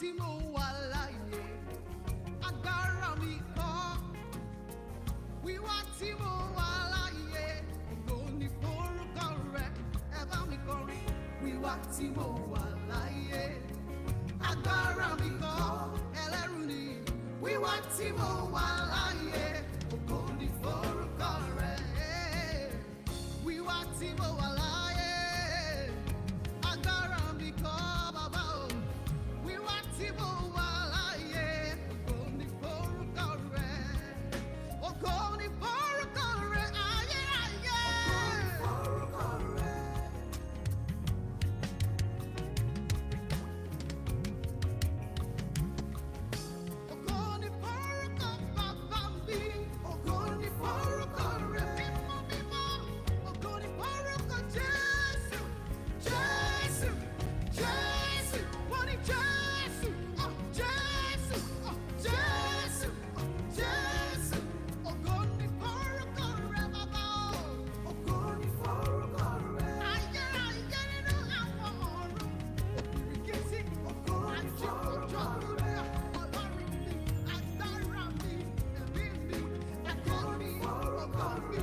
tí mo wà láyé, agbára mi kọ́. Wíwá tí mo wà láyé, ògo ni forúkọ rẹ̀. Ẹ bá mi kọrin. Wíwá tí mo wà láyé, agbára mi kọ́. Ẹlẹ́rù ni. Wíwá tí mo wà láyé, ògo ni forúkọ rẹ̀. Wíwá tí mo wà láyé, agbára mi kọ́ bàbá o. Wíwá tí mo wà láyé, ògo ni forúkọ rẹ̀. Ògo ni forúkọ rẹ̀, ayérayé. Ògo ni forúkọ rẹ̀. Ògo ni forúkọ bàbá mi. Ògo ni forúkọ rẹ̀. Mímọ́ mímọ́. Ògo ni forúkọ Jésù. Jésù. Jésù. Wọ́n ní Jésù. Oh, Jésù. Oh, Jésù. Oh, Jésù. Ògo ni forúkọ rẹ̀ bàbá o. Ògo ni forúkọ rẹ̀. Ayérayé nínú àwọn ọ̀run. Òkìrìkìtì. Ògo ni forúkọ rẹ̀. Ọlọ́run mi, agbára mi, ẹ̀mí mi, ẹ̀kọ́ mi, ògo mi,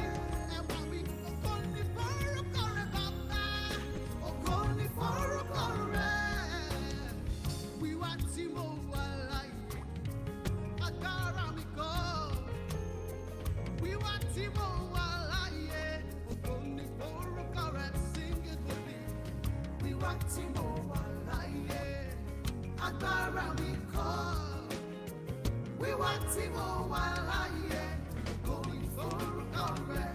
ẹwà mi. Ògo ni forúkọ rẹ̀ bàbá. Ògo ni forúkọ rẹ̀. Wíwá tí mo wà láyé, agbára mi kọ́. Wíwá tí mo wà láyé, ògo ni forúkọ rẹ̀. Sing it with me. Wíwá tí mo wà láyé, agbára mi kọ́. Wíwá tí mo wà láyé, ògo ni forúkọ rẹ̀.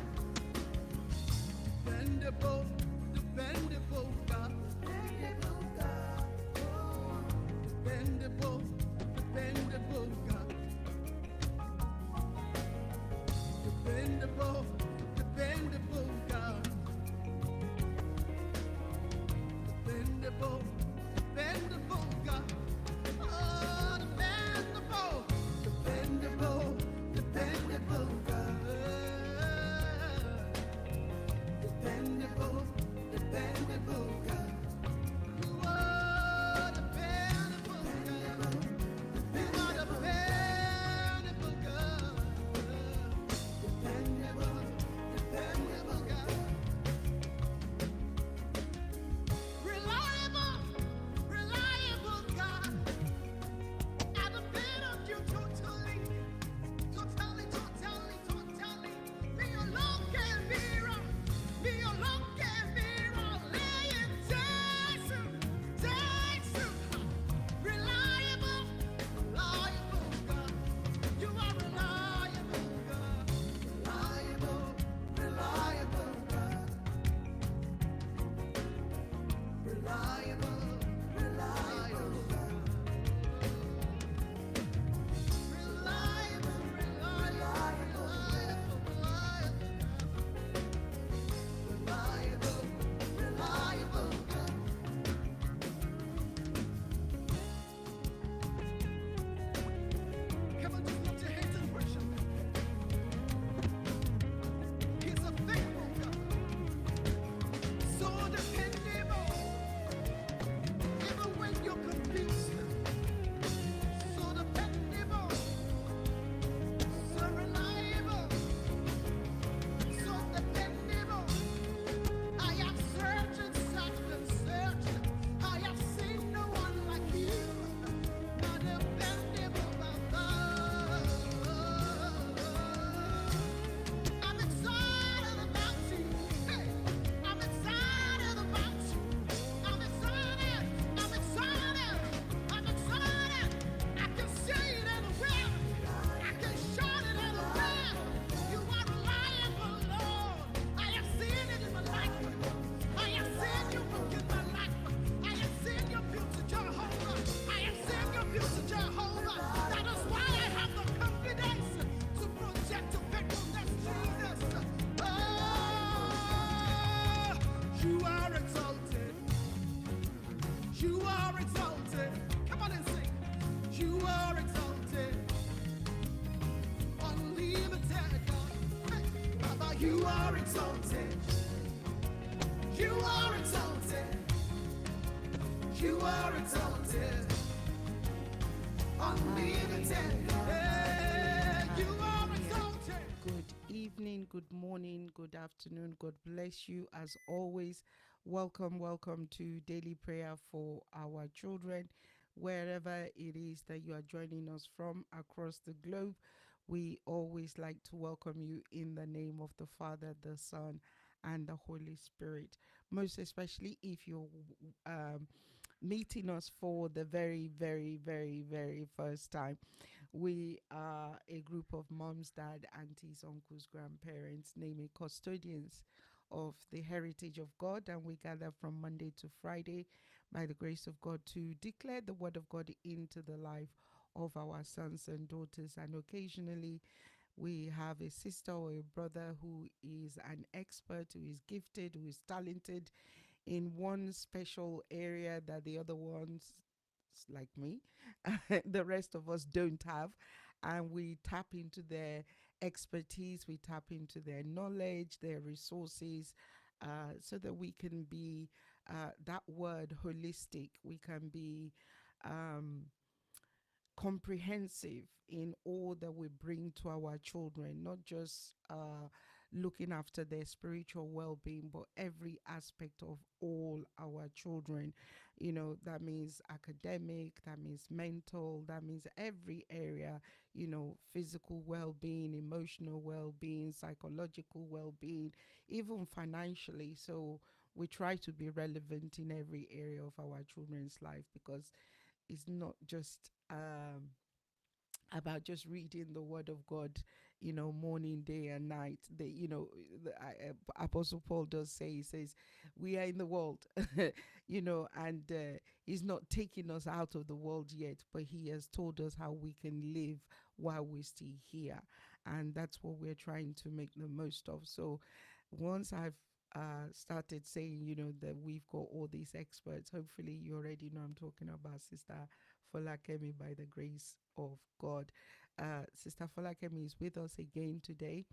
Dependable, dependable God. Dependable God. Dependable, dependable God. Dependable, dependable God. Dependable, dependable God. Oh, dependable, dependable, dependable God. Dependable, dependable God. You are dependable God. You are dependable God. Dependable, dependable God. Reliable, reliable God. I depend on you totally, totally, totally, totally. Be alone can be wrong. Be alone can be wrong. Lay it down, reliable, reliable God. You are reliable God. Reliable, reliable God. Reliable, reliable God. Reliable, reliable, reliable, reliable God. Come on, just lift your hands and worship Him. He's a faithful God, so dependable, even when you're confused. So dependable, so reliable, so dependable. I have searched and searched and searched. I have seen no one like you. Not dependable, Baba. I'm excited about you. Hey, I'm excited about you. I'm excited. I'm excited. I'm excited. I can see it anywhere. I can shout it anywhere. You are reliable, Lord. I have seen it in my life. I have seen you work in my life. I have seen your beauty, Jehovah. I have seen your beauty, Jehovah. That is why I have the confidence to project to faithfulness, Jesus. Oh, you are exalted. You are exalted. Come on and sing. You are exalted. Unlimited God. Hey, Baba, you are exalted. You are exalted. You are exalted. unlimited. Yeah, you are exalted. Good evening, good morning, good afternoon. God bless you as always. Welcome to daily prayer for our children, wherever it is that you are joining us from across the globe. We always like to welcome you in the name of the Father, the Son, and the Holy Spirit. Most especially if you're um, meeting us for the very first time. We are a group of moms, dad, aunties, uncles, grandparents, naming custodians of the heritage of God, and we gather from Monday to Friday by the grace of God to declare the word of God into the life of our sons and daughters. And occasionally we have a sister or a brother who is an expert, who is gifted, who is talented in one special area that the other ones, like me, the rest of us don't have. And we tap into their expertise, we tap into their knowledge, their resources, so that we can be that word holistic. We can be um, comprehensive in all that we bring to our children, not just looking after their spiritual well-being, but every aspect of all our children. You know, that means academic, that means mental, that means every area, you know, physical well-being, emotional well-being, psychological well-being, even financially. So we try to be relevant in every area of our children's life, because it's not just about just reading the word of God, you know, morning, day, and night. Apostle Paul does say, he says, we are in the world, you know, and he's not taking us out of the world yet, but he has told us how we can live while we're still here. And that's what we're trying to make the most of. So once I've started saying, you know, that we've got all these experts, hopefully you already know I'm talking about Sister Folakemi by the grace of God. Sister Folakemi is with us again today.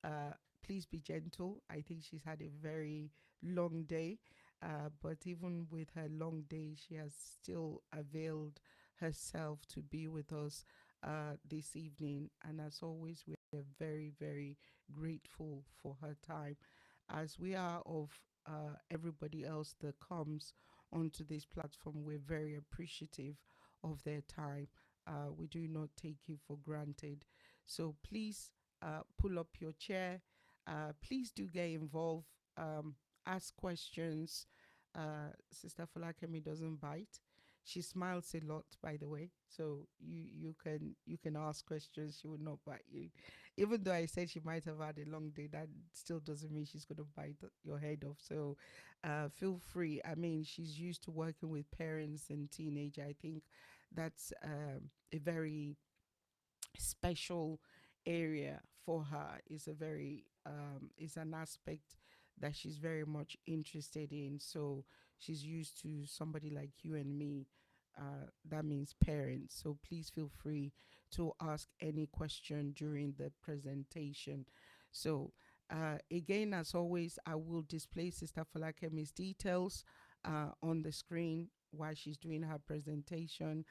Uh, please be gentle. I think she's had a very long day, but even with her long day, she has still availed herself to be with us this evening. And as always, we're very grateful for her time, as we are of everybody else that comes onto this platform. We're very appreciative of their time. We do not take it for granted. So please pull up your chair. Please do get involved. Ask questions. Sister Falakemi doesn't bite. She smiles a lot, by the way. So you can ask questions. She will not bite you. Even though I said she might have had a long day, that still doesn't mean she's gonna bite your head off. So feel free. I mean, she's used to working with parents and teenagers. I think that's a very special area for her. Is a very is an aspect that she's very much interested in. So she's used to somebody like you and me. That means parents. So please feel free to ask any question during the presentation. So again, as always, I will display Sister Falakemi's details on the screen while she's doing her presentation.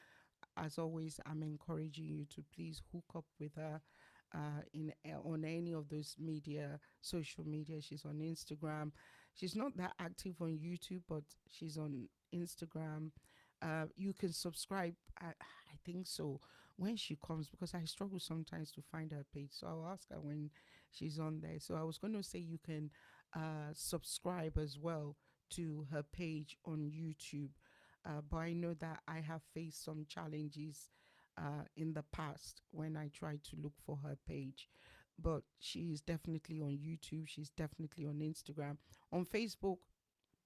As always, I'm encouraging you to please hook up with her in on any of those social media. She's on Instagram. She's not that active on YouTube, but she's on Instagram. You can subscribe. I think so, when she comes, because I struggle sometimes to find her page. So I'll ask her when she's on there. So I was going to say you can subscribe as well to her page on YouTube. But I know that I have faced some challenges in the past when I tried to look for her page. But she is definitely on YouTube. She's definitely on Instagram. On Facebook,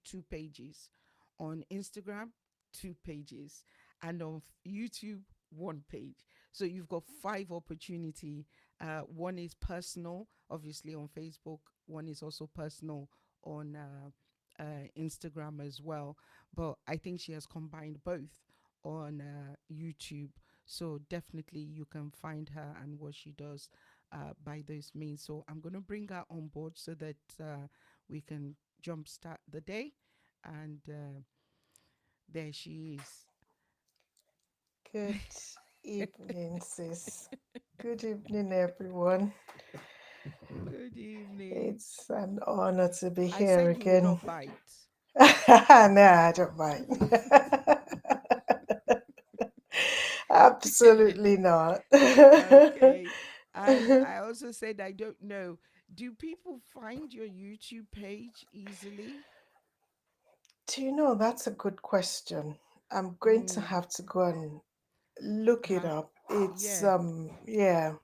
2 pages. On Instagram, 2 pages. And on YouTube, 1 page. So you've got 5 opportunity. One is personal, obviously on Facebook. One is also personal on Instagram as well. But I think she has combined both on YouTube. So definitely you can find her and what she does by those means. So I'm going to bring her on board so that we can jumpstart the day. And there she is. Good evening, sis. Good evening, everyone. Good evening. It's an honor to be I here said you will again. not bite. No, I don't mind. Absolutely not. Okay. And I also said I don't know. Do people find your YouTube page easily? Do you know that's a good question? I'm going to Mm. have to go and look it Huh? up. It's Yeah. yeah.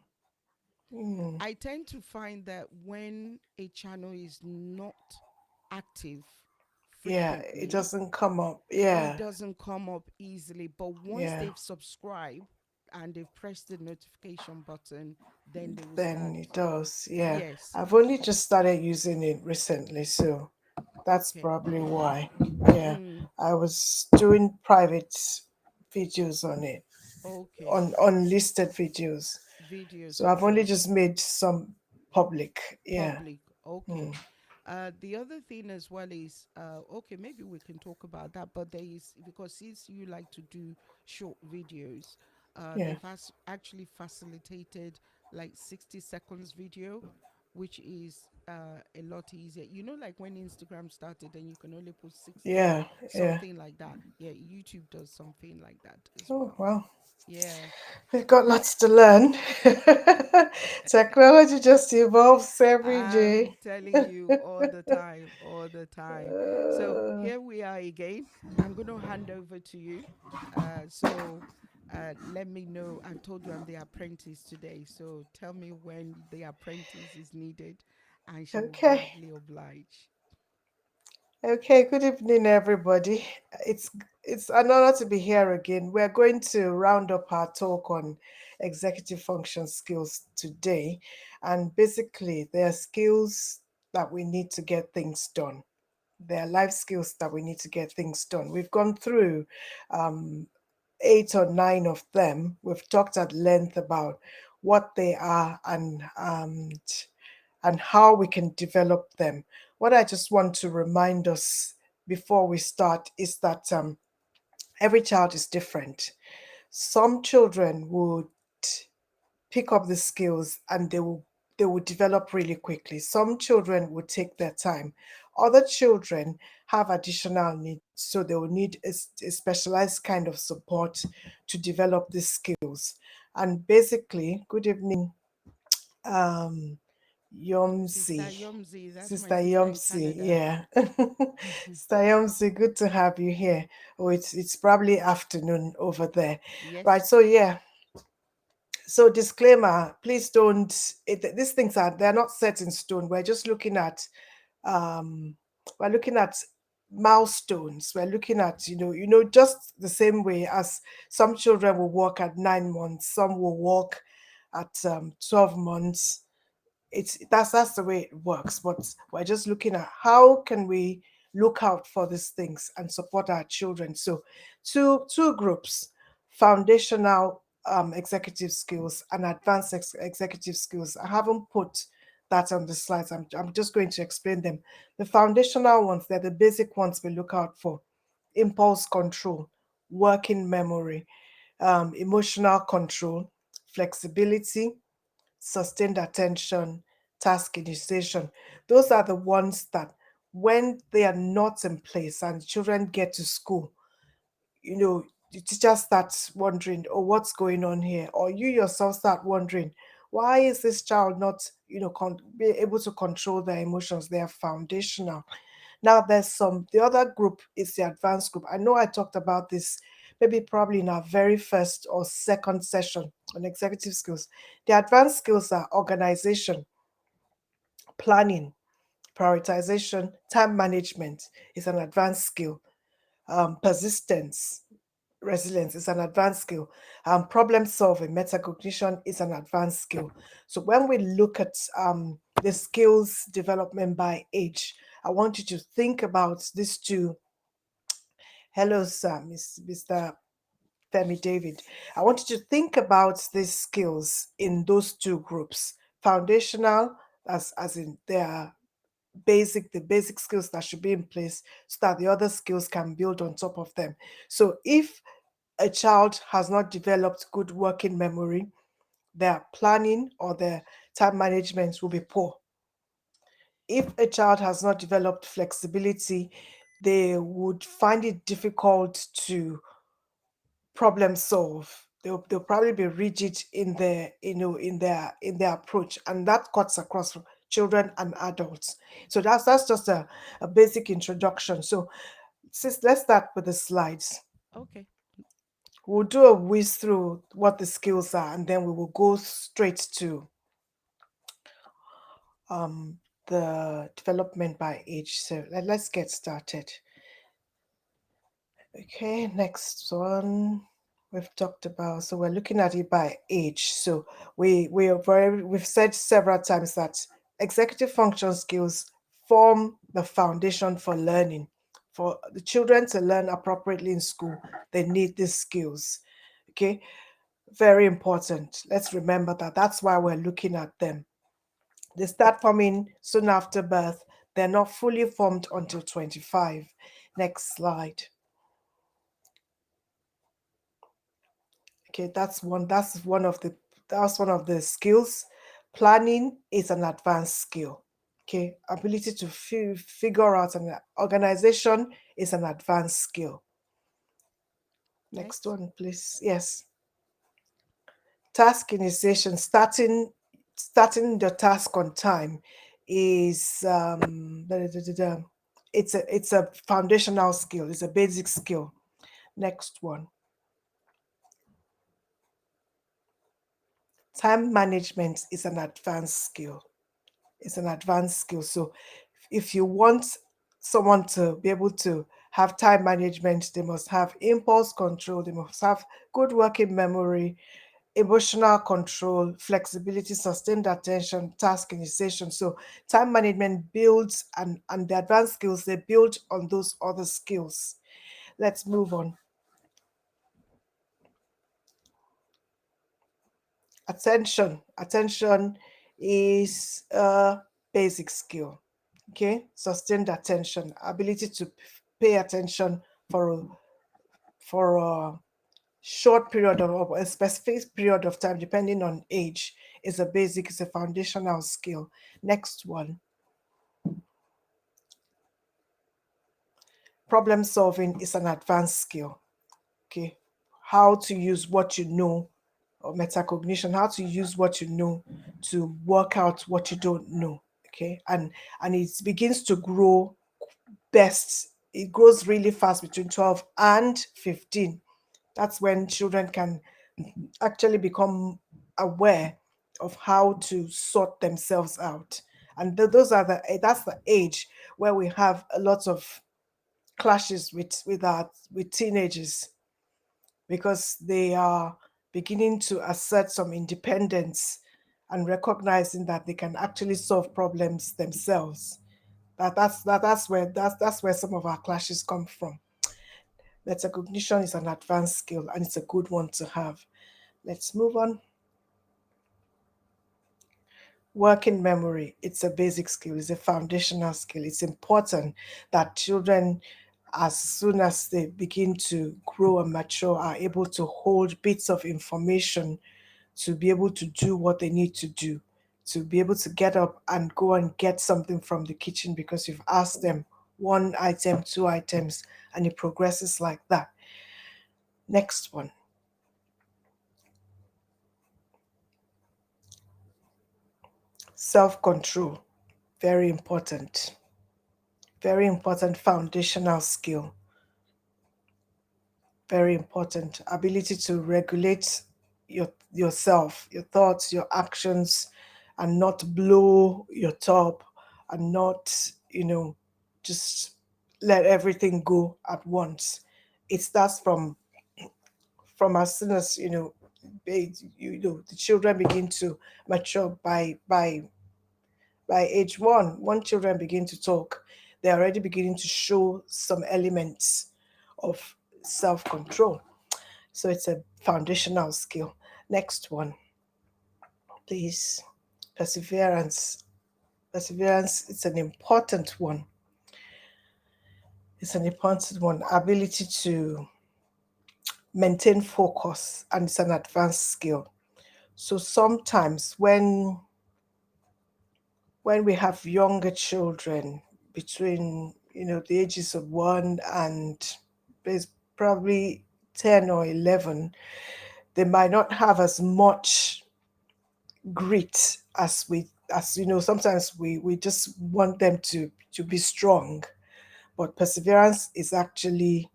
Mm, I tend to find that when a channel is not active yeah, it frequently, doesn't come up. it Yeah, doesn't come up easily. But once yeah. they've subscribed and they've pressed the notification button, then they will Then start. it does. Yeah. Yes. I've only just started using it recently, so that's Okay. probably why. Yeah. Mm. I was doing private videos on it, Okay. on unlisted videos. Videos. So I've only Okay. just made some public. Yeah. Public. Okay. Mm. The other thing as well is, okay, maybe we can talk about that. But there is, because since you like to do short videos, Yeah. they've actually facilitated like 60 seconds video, which is a lot easier. You know, like when Instagram started and you can only put 60, Yeah. Yeah. something like that. Yeah, YouTube does something like that as Oh, well. well. Yeah. We've got lots to learn. Technology just evolves every I'm day. telling you all the time, all the time. So Uh, here we are again. I'm going to hand over to you. Let me know. I've told you I'm the apprentice today. So tell me when the apprentice is needed, and she will okay. gladly oblige. Okay, good evening, everybody. It's it's an honor to be here again. We're going to round up our talk on executive function skills today, and basically, they are skills that we need to get things done. They are life skills that we need to get things done. We've gone through um, 8 or 9 of them. We've talked at length about what they are and how we can develop them. What I just want to remind us before we start is that every child is different. Some children would pick up the skills and they will develop really quickly. Some children will take their time. Other children have additional needs, so they will need a specialized kind of support to develop these skills. And basically, good evening, um, Sister Yomsi. Yomzi, that's my Sister sister in Yomsi, Canada. yeah. Sister Yomsi, good to have you here. Oh, it's probably afternoon over there. Right, Yes. so yeah, so disclaimer, please don't these things are they're not set in stone. Um we're looking at milestones. We're looking at, just the same way as some children will walk at 9 months, some will walk at 12 months. That's the way it works, but we're just looking at how can we look out for these things and support our children. So two groups: foundational executive skills and advanced executive skills. I haven't put that on the slides. I'm just going to explain them. The foundational ones, they're the basic ones we look out for: impulse control, working memory, emotional control, flexibility, sustained attention, task initiation. Those are the ones that, when they are not in place and children get to school, you know, the teacher starts wondering, oh, what's going on here? Or you yourself start wondering, why is this child not, be able to control their emotions? They are foundational. Now, the other group is the advanced group. I know I talked about this maybe probably in our very first or second session on executive skills. The advanced skills are organization, planning, prioritization, time management is an advanced skill. Persistence, resilience is an advanced skill. Problem solving, metacognition is an advanced skill. So when we look at the skills development by age, I want you to think about these two. Hello, sir, Mr. Femi David. I want you to think about these skills in those two groups. Foundational, as in they are the basic skills that should be in place so that the other skills can build on top of them. So if a child has not developed good working memory, their planning or their time management will be poor. If a child has not developed flexibility, they would find it difficult to problem solve. They'll probably be rigid in their in their approach, and that cuts across children and adults. So that's just a basic introduction. So let's start with the slides. Okay. We'll do a whiz through what the skills are, and then we will go straight to um, the development by age. So let's get started. Okay, next one we've talked about. So we're looking at it by age. So we've said several times that executive function skills form the foundation for learning. For the children to learn appropriately in school, they need these skills. Okay, very important. Let's remember that. That's why we're looking at them. They start forming soon after birth. They're not fully formed until 25. Next slide. Okay, that's one of the skills. Planning is an advanced skill. Okay, ability to figure out an organization is an advanced skill. Next Next. one, please. Yes. Task initiation, starting the task on time is it's a foundational skill, it's a basic skill. Next one. Time management is an advanced skill. It's an advanced skill. So if you want someone to be able to have time management, they must have impulse control, they must have good working memory, emotional control, flexibility, sustained attention, task initiation. So time management builds and the advanced skills they build on those other skills. Let's move on. Attention is a basic skill. Okay, sustained attention, ability to pay attention for a short period of or a specific period of time, depending on age, is a basic, is a foundational skill. Next one. Problem solving is an advanced skill. Okay, how to use what you know, or metacognition, how to use what you know to work out what you don't know. Okay, and it begins to grow best. It grows really fast between 12 and 15. That's when children can actually become aware of how to sort themselves out. And that's the age where we have a lot of clashes with teenagers, because they are beginning to assert some independence and recognizing that they can actually solve problems themselves. That's where some of our clashes come from. Metacognition is an advanced skill and it's a good one to have. Let's move on. Working memory, it's a basic skill, it's a foundational skill. It's important that children, as soon as they begin to grow and mature, are able to hold bits of information to be able to do what they need to do, to be able to get up and go and get something from the kitchen because you've asked them one item, two items, and it progresses like that. Next one. Self control, very important. Very important foundational skill. Very important. Ability to regulate yourself, your thoughts, your actions, and not blow your top, and not, just let everything go at once. It starts from as soon as the children begin to mature. By age one children begin to talk, they're already beginning to show some elements of self control. So it's a foundational skill. Next one, please. Perseverance. Perseverance, it's an important one. It's an important one. Ability to maintain focus, and it's an advanced skill. So sometimes when we have younger children between the ages of 1 and there's probably 10 or 11, they might not have as much grit as sometimes we just want them to be strong, but perseverance is actually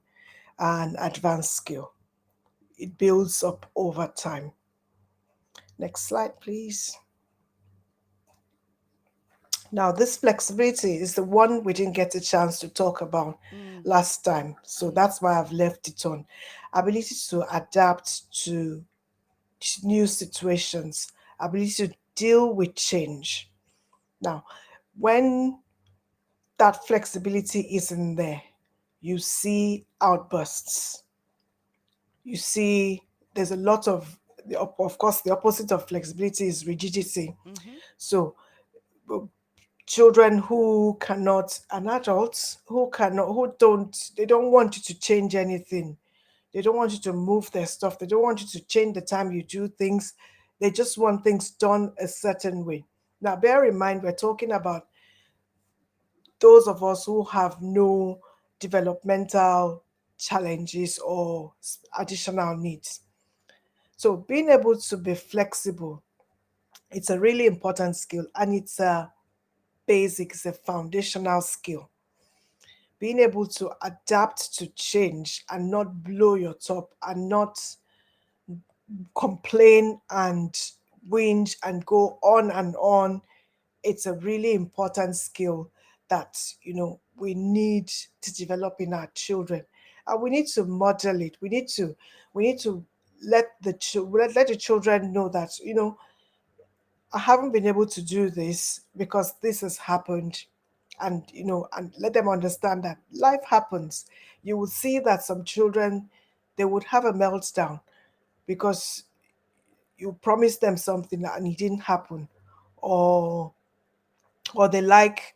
an advanced skill. It builds up over time. Next slide, please. Now, this flexibility is the one we didn't get a chance to talk about Mm. last time, so Mm. that's why I've left it on. Ability to adapt to new situations, ability to deal with change. Now, when that flexibility isn't there, you see outbursts. You see, there's a lot of course, the opposite of flexibility is rigidity. Mm-hmm. So, children who cannot and adults who cannot who don't they don't want you to change anything. They don't want you to move their stuff. They don't want you to change the time you do things. They just want things done a certain way. Now bear in mind we're talking about those of us who have no developmental challenges or additional needs. So being able to be flexible, it's a really important skill, and it's a foundational skill. Being able to adapt to change and not blow your top and not complain and whinge and go on and on, it's a really important skill that we need to develop in our children, and we need to model it. We need to let the children know that I haven't been able to do this because this has happened, and let them understand that life happens. You will see that some children, they would have a meltdown because you promised them something and it didn't happen, or they like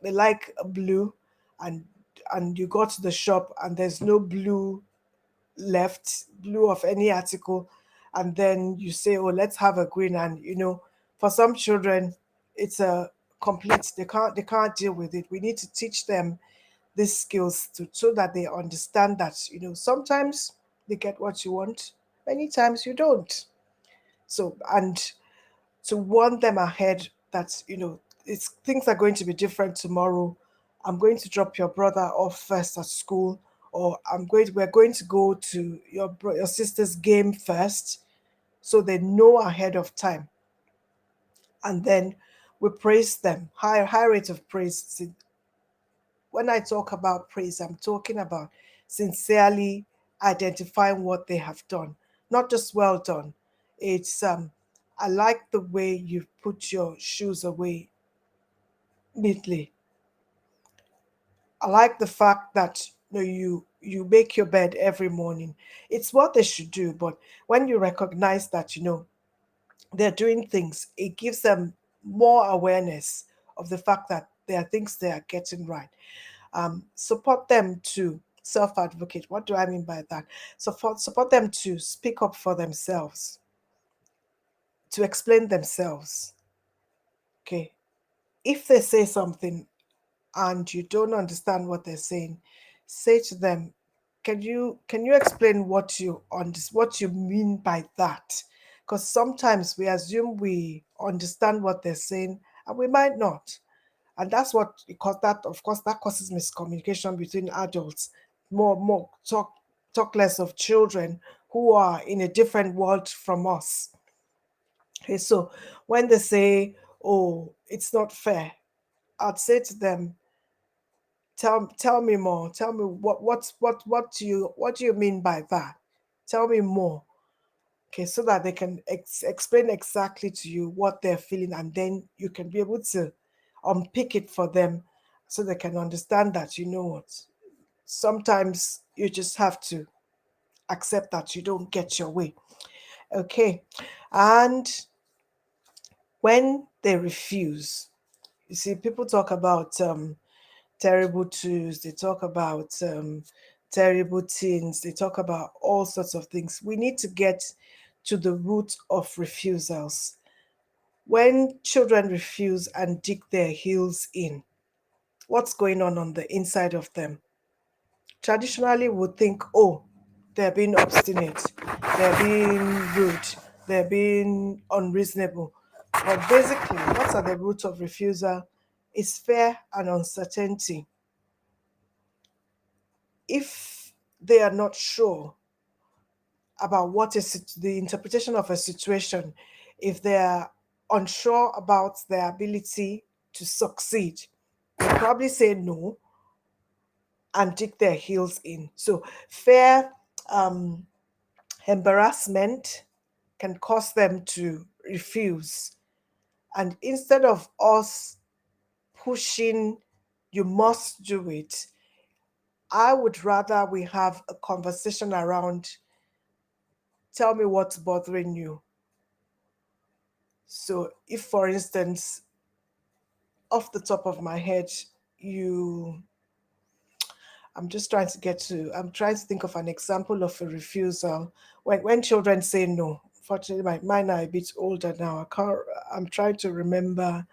blue, and you go to the shop and there's no blue of any article, and then you say, oh, let's have a green. And for some children, it's a complete, they can't deal with it. We need to teach them these skills so that they understand that sometimes they get what you want, many times you don't. So, and to warn them ahead that it's things are going to be different tomorrow. I'm going to drop your brother off first at school, or we're going to go to your sister's game first, so they know ahead of time. And then we praise them, high rate of praise. When I talk about praise, I'm talking about sincerely identifying what they have done, not just well done. It's I like the way you put your shoes away neatly. I like the fact that you make your bed every morning. It's what they should do, but when you recognize that they're doing things, it gives them more awareness of the fact that there are things they are getting right. Support them to self advocate. What do I mean by that? Support them to speak up for themselves, to explain themselves. Okay. If they say something and you don't understand what they're saying, say to them, can you explain what you mean by that? Because sometimes we assume we understand what they're saying and we might not. And that's what, because that, of course, that causes miscommunication between adults. More talk less of children who are in a different world from us. Okay, so when they say, oh, it's not fair, I'd say to them, tell me more. Tell me what do you mean by that? Tell me more. Okay, so that they can explain exactly to you what they're feeling, and then you can be able to unpick it for them, so they can understand that what, sometimes you just have to accept that you don't get your way. Okay. And when they refuse, you see, people talk about terrible twos. They talk about terrible things. They talk about all sorts of things. We need to get to the root of refusals. When children refuse and dig their heels in, what's going on the inside of them? Traditionally, we would think, oh, they're being obstinate, they're being rude, they're being unreasonable. But basically, what's at the root of refusal is fear and uncertainty. If they are not sure about what is the interpretation of a situation, if they are unsure about their ability to succeed, they probably say no and dig their heels in. So fear, um, embarrassment can cause them to refuse. And instead of us pushing, you must do it, I would rather we have a conversation around, tell me what's bothering you. So, if for instance, off the top of my head, you, I'm just trying to get to, I'm trying to think of an example of a refusal. When children say no, fortunately, mine are a bit older now. I'm trying to remember.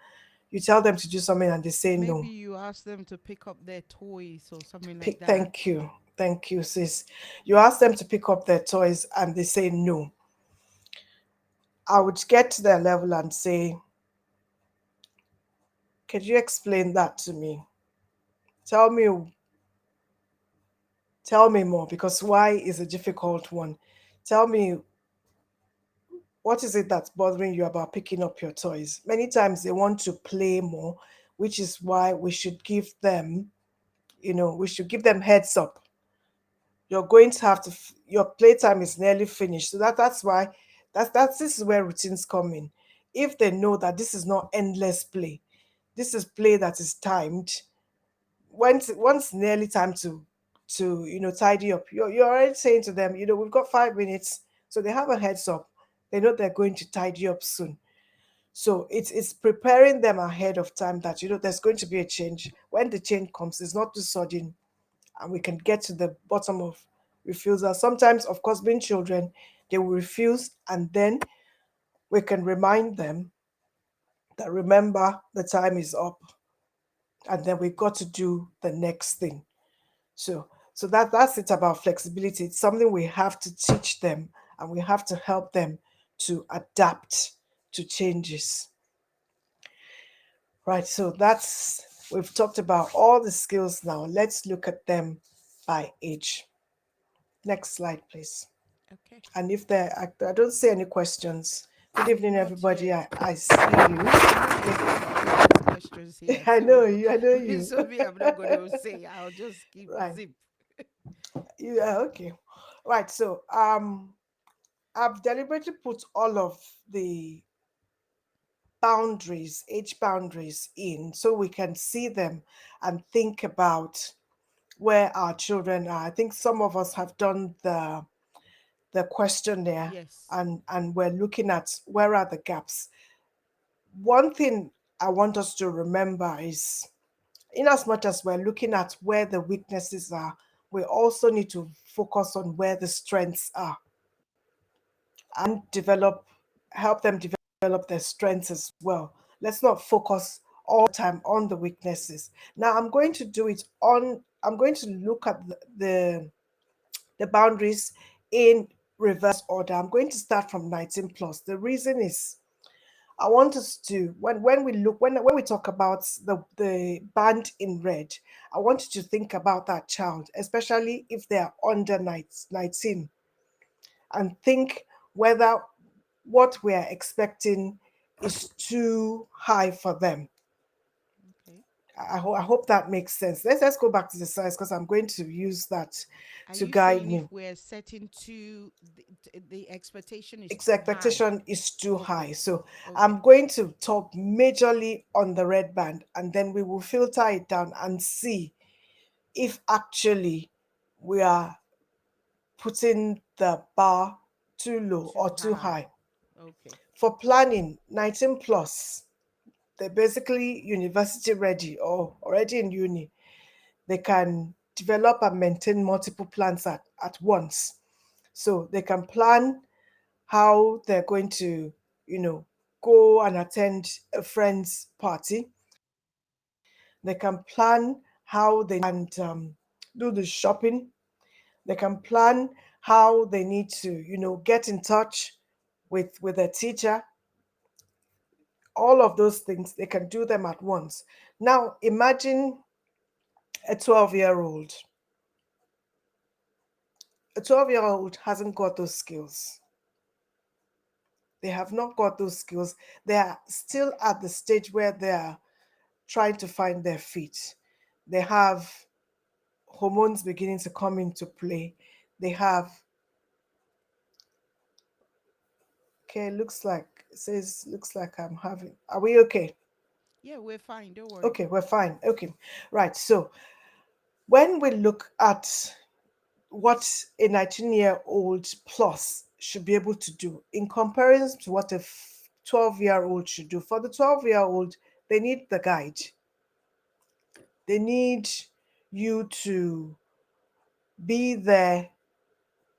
You tell them to do something and they say Maybe no. you ask them to pick up their toys or something like that. Thank you. Thank you, sis. You ask them to pick up their toys and they say no. I would get to their level and say, could you explain that to me? Tell me, tell me more, because why is a difficult one. Tell me, what is it that's bothering you about picking up your toys? Many times they want to play more, which is why we should give them, we should give them heads up. You're going to have to your playtime is nearly finished, so that's why this is where routines come in. If they know that this is not endless play, this is play that is timed. Once nearly time to tidy up, you're already saying to them, we've got 5 minutes, so they have a heads up. They know they're going to tidy up soon. So it's preparing them ahead of time that there's going to be a change. When the change comes, it's not too sudden, and we can get to the bottom of refusal. Sometimes, of course, being children, they will refuse, and then we can remind them that, remember, the time is up, and then we've got to do the next thing. So that's it about flexibility. It's something we have to teach them, and we have to help them to adapt to changes. Right, so we've talked about all the skills now. Let's look at them by age. Next slide, please. Okay. And if I don't see any questions. Good evening, Not everybody. yet. I see We ask questions you. here, I know so you. I know you. so me, I'm not going to say. I'll just keep Right. zip. Yeah. Okay. Right. So I've deliberately put all of the boundaries, age boundaries, in so we can see them and think about where our children are. I think some of us have done the questionnaire, Yes. and we're looking at where are the gaps. One thing I want us to remember is, in as much as we're looking at where the weaknesses are, we also need to focus on where the strengths are, and help them develop their strengths as well. Let's not focus all the time on the weaknesses. Now I'm going to look at the boundaries in reverse order. I'm going to start from 19 plus. The reason is, I want us to, when we talk about the band in red, I want you to think about that child, especially if they are under 19, and think whether what we are expecting is too high for them. Okay. I hope that makes sense. Let's go back to the size, because I'm going to use that Are to you guide saying if me. we're setting too, the expectation is too high? Expectation is too high. Okay. So Okay. I'm going to talk majorly on the red band, and then we will filter it down and see if actually we are putting the bar too low Too or too high. high. Okay. For planning, 19 plus, they're basically university ready or already in uni. They can develop and maintain multiple plans at once. So they can plan how they're going to, you know, go and attend a friend's party. They can plan how they and do the shopping. They can plan how they need to, get in touch with a teacher. All of those things, they can do them at once. Now imagine a 12-year-old. A 12-year-old hasn't got those skills. They have not got those skills. They are still at the stage where they are trying to find their feet. They have hormones beginning to come into play. They have, okay, looks like I'm having, are we okay? Yeah, we're fine. Don't worry. Okay, we're fine. Okay, right. So when we look at what a 19-year-old plus should be able to do in comparison to what a 12-year-old should do, for the 12-year-old, they need the guide. They need you to be there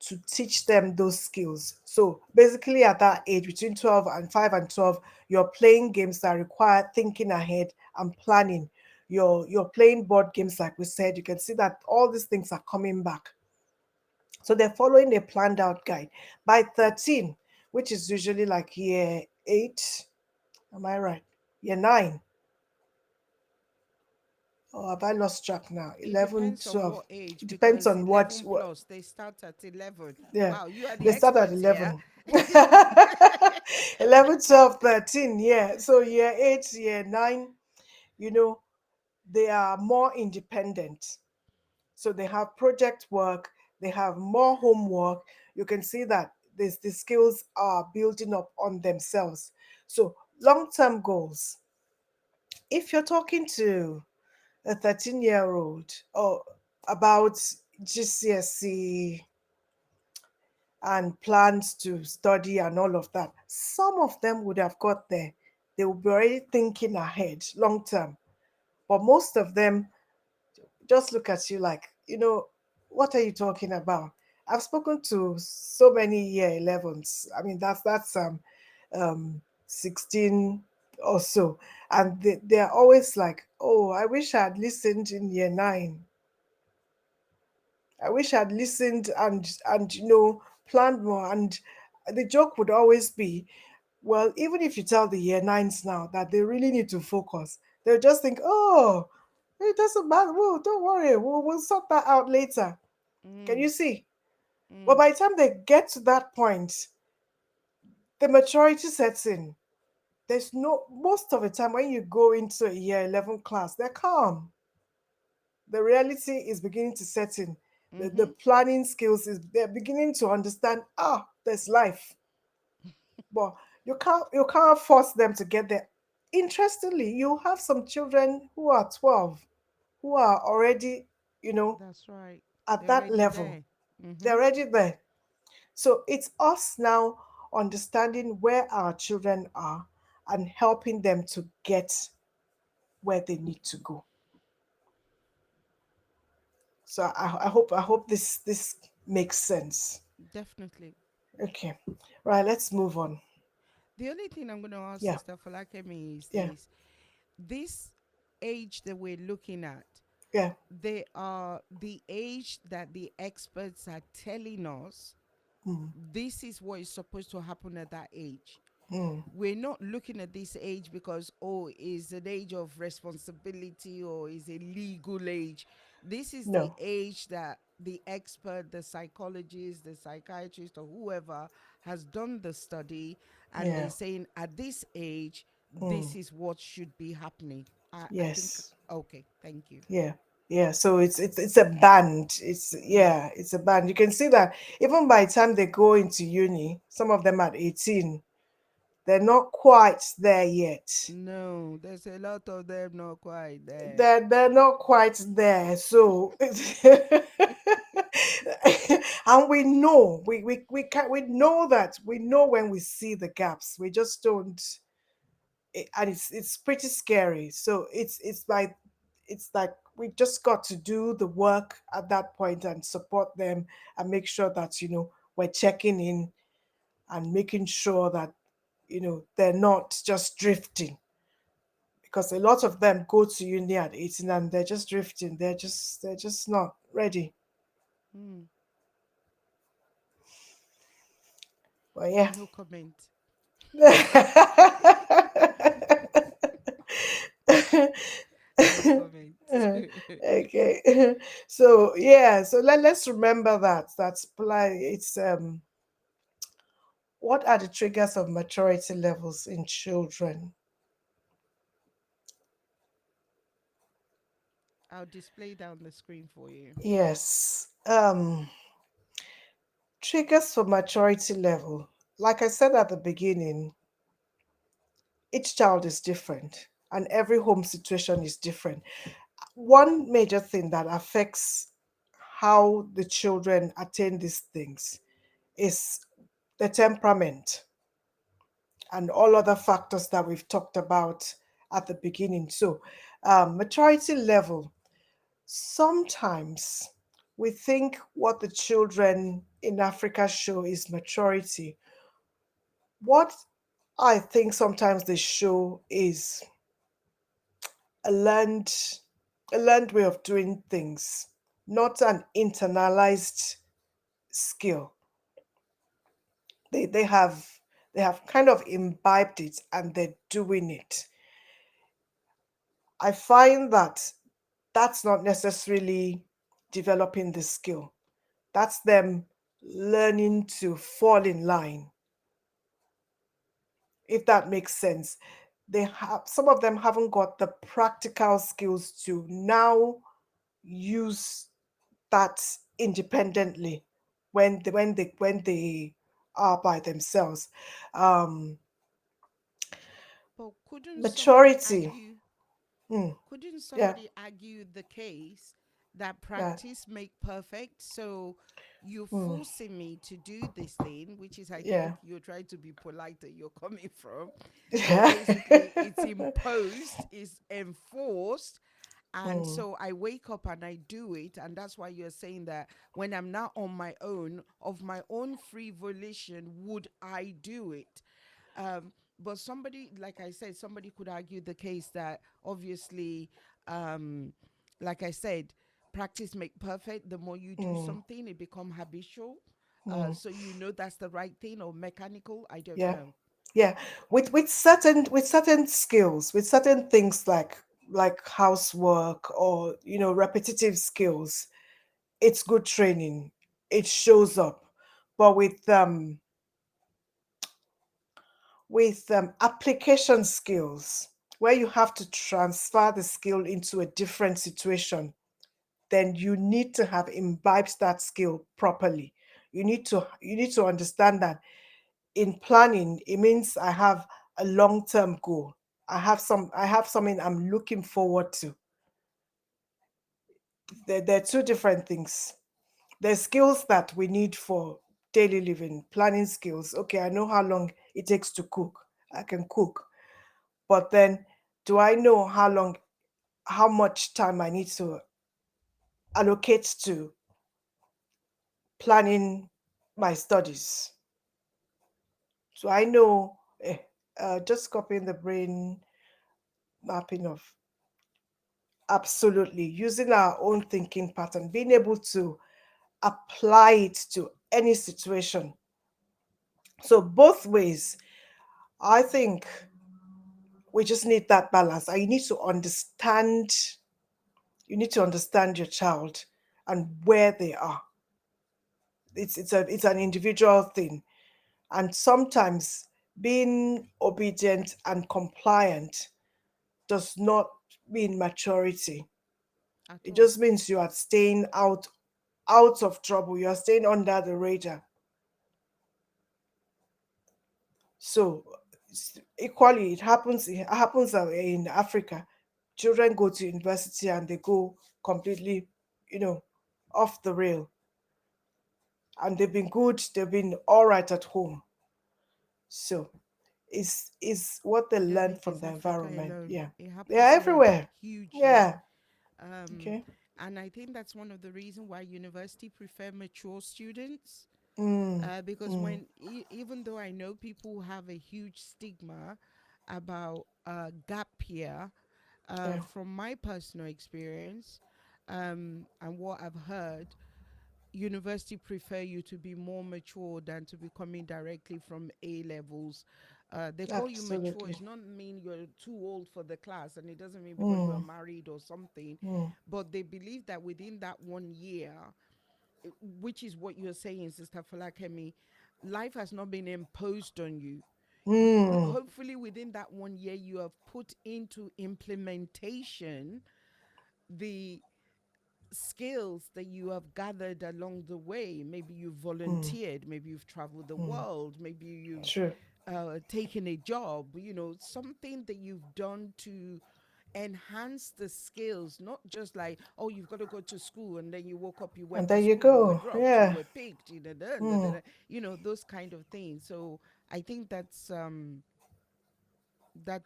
to teach them those skills. So basically, at that age, between 12 and 5 and 12, you're playing games that require thinking ahead and planning. You're playing board games, like we said. You can see that all these things are coming back. So they're following a planned out guide. By 13, which is usually like year 8, am I right? Year 9. Oh, have I lost track now? It 11, depends on 12. what age, It depends because on eleven what plus they start at 11. yeah. Wow, you are the They start at experts here. 11. 11, 12, 13. Yeah. So year 8, year 9, you know, they are more independent. So they have project work, they have more homework. You can see that the skills are building up on themselves. So long-term goals. If you're talking to a 13-year-old or about GCSE and plans to study and all of that, some of them would have got there. They will be already thinking ahead long term. But most of them just look at you like, what are you talking about? I've spoken to so many year 11s. I mean, um 16 or so, and they're always like, oh, I wish I had listened in year 9. I wish I'd listened and planned more. And the joke would always be, well, even if you tell the year 9s now that they really need to focus, they'll just think, oh, it doesn't matter. Well, don't worry, we'll sort that out later. Can Mm, you see? But mm, by the time they get to that point, the maturity sets in. There's no Most of the time when you go into a year 11 class, they're calm. The reality is beginning to set in. The mm-hmm. planning skills is they're beginning to understand, there's life. But you can't force them to get there. Interestingly, you have some children who are 12 who are already, you know, That's right. at They're that already level. there. Mm-hmm. They're already there. So it's us now understanding where our children are and helping them to get where they need to go. So I hope this makes sense. Definitely. Okay. Right, let's move on. The only thing I'm going to ask Yeah. Sister Falakemi is Yeah. this age that we're looking at, Yeah. they are the age that the experts are telling us Mm, this is what is supposed to happen at that age. mm. We're not looking at this age because, oh, is an age of responsibility or is a legal age. This is the No. age that the expert, the psychologist, the psychiatrist, or whoever has done the study, and they're Yeah. saying at this age, Mm. this is what should be happening. I think, Yes. okay, thank you. Yeah. Yeah. So it's a band. Mm. It's a band. You can see that even by the time they go into uni, some of them at 18, they're not quite there yet. No, there's a lot of them not quite there. They're not quite there. So and we know we know that we know when we see the gaps. We just don't and it's pretty scary. So it's like it's like we just got to do the work at that point and support them and make sure that, we're checking in and making sure that, they're not just drifting, because a lot of them go to uni at 18 and they're just drifting. They're just not ready. Mm. But yeah. No comment. No comment. Okay. So yeah, so let's remember that's it's what are the triggers of maturity levels in children? I'll display down the screen for you. Yes. Triggers for maturity level. Like I said at the beginning, each child is different and every home situation is different. One major thing that affects how the children attain these things is the temperament and all other factors that we've talked about at the beginning. So, maturity level, sometimes we think what the children in Africa show is maturity. What I think sometimes they show is a learned a learned way of doing things, not an internalized skill. They have kind of imbibed it and they're doing it. I find that that's not necessarily developing the skill. That's them learning to fall in line, if that makes sense. Some of them haven't got the practical skills to now use that independently when they are by themselves. Um, But couldn't somebody Maturity. argue? Mm, Couldn't yeah, somebody argue the case that yeah. practice make perfect? So you're Mm, forcing me to do this thing, which is, I yeah. think you're trying to be polite that you're coming from. But Yeah. basically, it's imposed, it's enforced. And Mm, so I wake up and I do it. And that's why you're saying that when I'm not on my own, of my own free volition, would I do it? Um, but somebody, like I said, somebody could argue the case that obviously, um, like I said, practice make perfect. The more you do mm, something, it become habitual. mm. So you know that's the right thing or mechanical. I don't Yeah. know. Yeah. With certain skills, with certain things like housework or repetitive skills, it's good training. It shows up. But with application skills, where you have to transfer the skill into a different situation, then you need to have imbibed that skill properly. You need to understand that in planning, it means I have a long-term goal. I have something I'm looking forward to. They're two different things. There's skills that we need for daily living, planning skills. Okay, I know how long it takes to cook. I can cook. But then, do I know how much time I need to allocate to planning my studies? So I know, just copying the brain mapping of absolutely using our own thinking pattern, being able to apply it to any situation. So both ways, I think we just need that balance. And you need to understand your child and where they are. It's an individual thing. And sometimes being obedient and compliant does not mean maturity. At It all. just means you are staying out of trouble. You are staying under the radar. So equally, it happens in Africa. Children go to university and they go completely, you know, off the rail. And they've been good. They've been all right at home. So is what they I don't learn think from it's the Africa environment. alone. Yeah, It they're happens here everywhere. hugely. Yeah, Um, Okay. and I think that's one of the reasons why university prefer mature students. Mm, Because mm, even though I know people have a huge stigma about gap year, yeah, from my personal experience and what I've heard, university prefer you to be more mature than to be coming directly from A levels. They call you mature. absolutely. It's not mean you're too old for the class, and it doesn't mean because you are Mm, married or something. mm, But they believe that within that 1 year, which is what you're saying, Sister Falakemi, life has not been imposed on you. You mm, hopefully within that 1 year you have put into implementation the skills that you have gathered along the way. Maybe you've mm, volunteered, maybe you've traveled the mm. world, maybe you've True. taken a job, something that you've done to enhance the skills, not just like, oh, you've got to go to school and then you woke up, you And went to there you school, you were go. dropped, you Yeah. were picked, Mm, those kind of things. So I think that's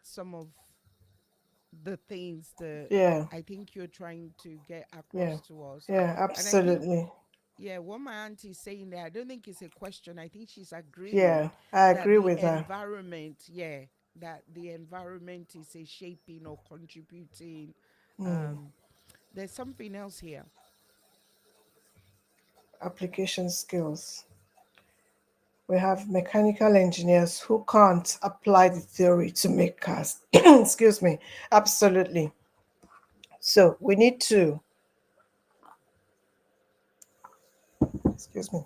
some of the things that yeah. I think you're trying to get Yeah. across to us. Yeah. And I think, Absolutely. yeah, what my aunt is saying there, I don't think it's a question. I think she's Yeah. agreeing I that agree the with her. environment, yeah, that the environment is a shaping or contributing. Mm. Um, there's something else here. Application skills. We have mechanical engineers who can't apply the theory to make cars. Excuse me. Absolutely. So we need to, excuse me.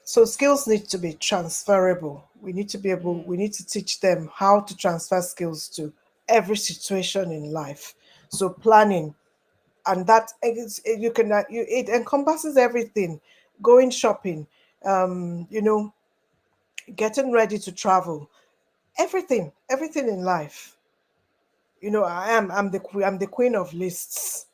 So skills need to be transferable. We need to be able, we Mm, need to teach them how to transfer skills to every situation in life. So planning, and that you can it encompasses everything, going shopping, you know, getting ready to travel, everything in life. You know, I'm the queen of lists.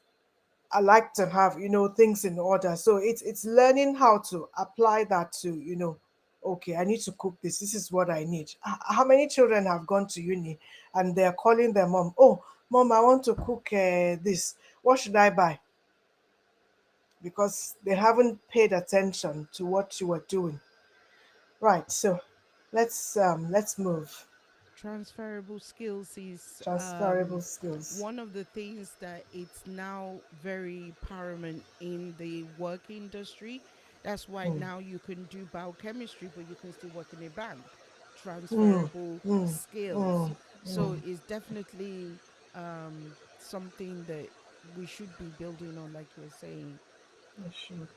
I like to have, things in order. So it's learning how to apply that to, okay, I need to cook this. This is what I need. How many children have gone to uni and they're calling their mom, oh, mom, I want to cook this. What should I buy? Because they haven't paid attention to what you were doing. Right. So let's move. transferable skills is Transferable skills. one of the things that it's now very paramount in the work industry. That's why Mm, now you can do biochemistry, but you can still work in a bank. mm, Transferable mm, skills. mm, So mm. it's definitely something that we should be building on, like you're saying. I should.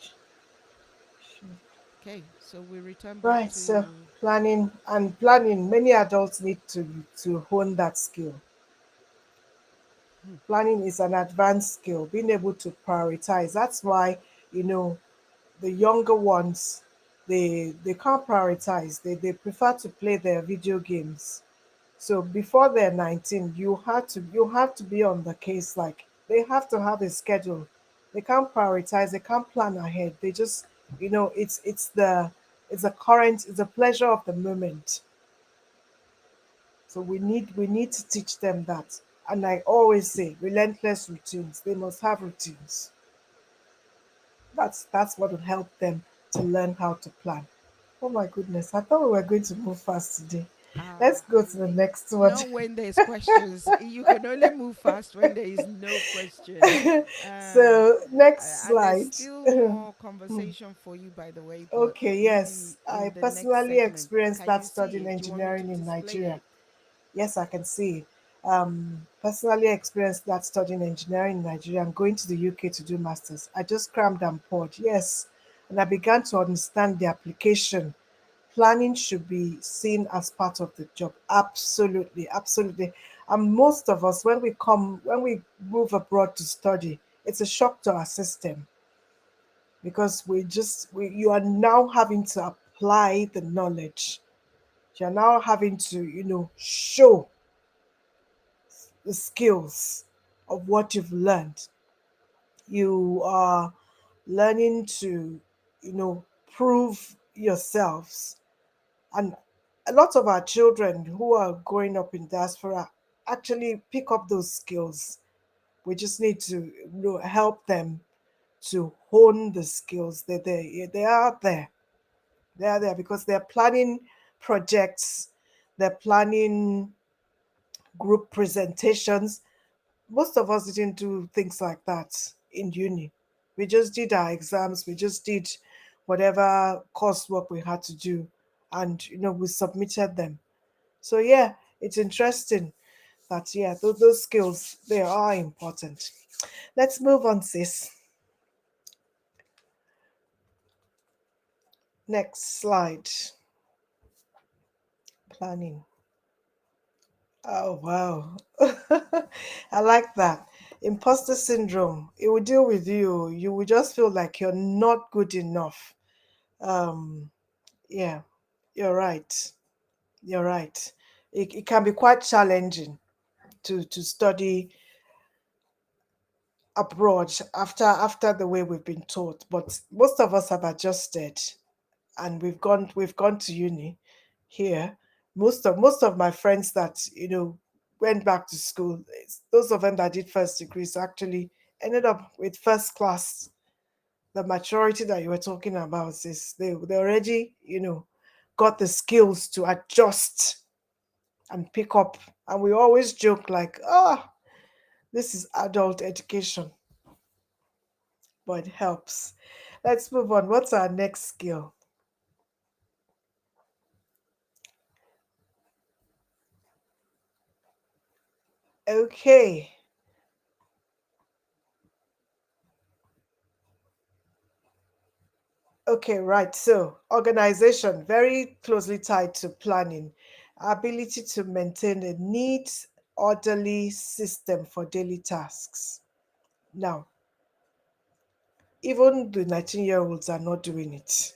Okay, so we return back Right, so to planning, many adults need to hone that skill. hmm, Planning is an advanced skill, being able to prioritize. That's why, you know, the younger ones, they can't prioritize. They prefer to play their video games. So before they're 19, you have to be on the case. Like they have to have a schedule. They can't prioritize, they can't plan ahead. They just, it's the pleasure of the moment. So we need to teach them that. And I always say relentless routines. They must have routines. That's what will help them to learn how to plan. Oh my goodness, I thought we were going to move fast today. Let's go to the next one. not when there's questions. You can only move fast when there is no question. Uh, So next and there's slide. still more conversation for you, by the way, but Okay, maybe yes, I in the next personally segment. experienced Can that you studying see it? Do you want me to engineering in display Nigeria. it? Yes, I can see. Personally experienced that studying engineering in Nigeria and going to the UK to do masters. I just crammed and poured. Yes, and I began to understand the application. Planning should be seen as part of the job. Absolutely, absolutely. And most of us, when we move abroad to study, it's a shock to our system because you are now having to apply the knowledge. You're now having to, show the skills of what you've learned. You are learning to, prove yourselves. And a lot of our children who are growing up in diaspora actually pick up those skills. We just need to help them to hone the skills. They are there. They are there because they're planning projects, they're planning group presentations. Most of us didn't do things like that in uni. We just did our exams, we just did whatever coursework we had to do, and we submitted them. So yeah, it's interesting that yeah, those skills, they are important. Let's move on, sis. Next slide. Planning. Oh wow. I like that. Imposter syndrome. It will deal with you. You will just feel like you're not good enough. Um, yeah, you're right. You're right. It can be quite challenging to study abroad after the way we've been taught. But most of us have adjusted, and we've gone to uni here. Most of my friends that went back to school, those of them that did first degrees actually ended up with first class. The maturity that you were talking about is they already got the skills to adjust and pick up. And we always joke like, this is adult education, but it helps. Let's move on. What's our next skill? Okay. Okay, right. So, organization, very closely tied to planning, ability to maintain a neat, orderly system for daily tasks. Now, even the 19-year-olds are not doing it.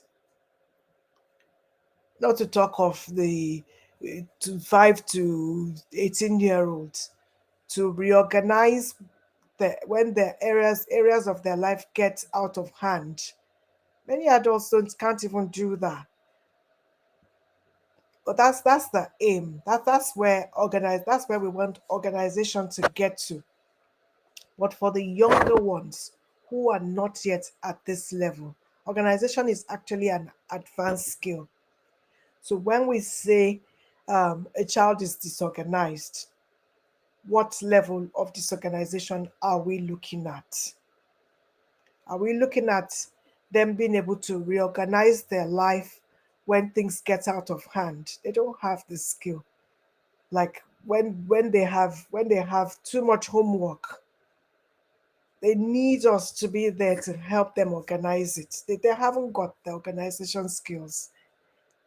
Not to talk of the to 5 to 18-year-olds to reorganize when the areas of their life get out of hand. Many adults can't even do that. But that's the aim. That's where we want organization to get to. But for the younger ones who are not yet at this level, organization is actually an advanced skill. So when we say a child is disorganized, what level of disorganization are we looking at? Are we looking at them being able to reorganize their life when things get out of hand? They don't have the skill. Like when they have too much homework, they need us to be there to help them organize it. They haven't got the organization skills.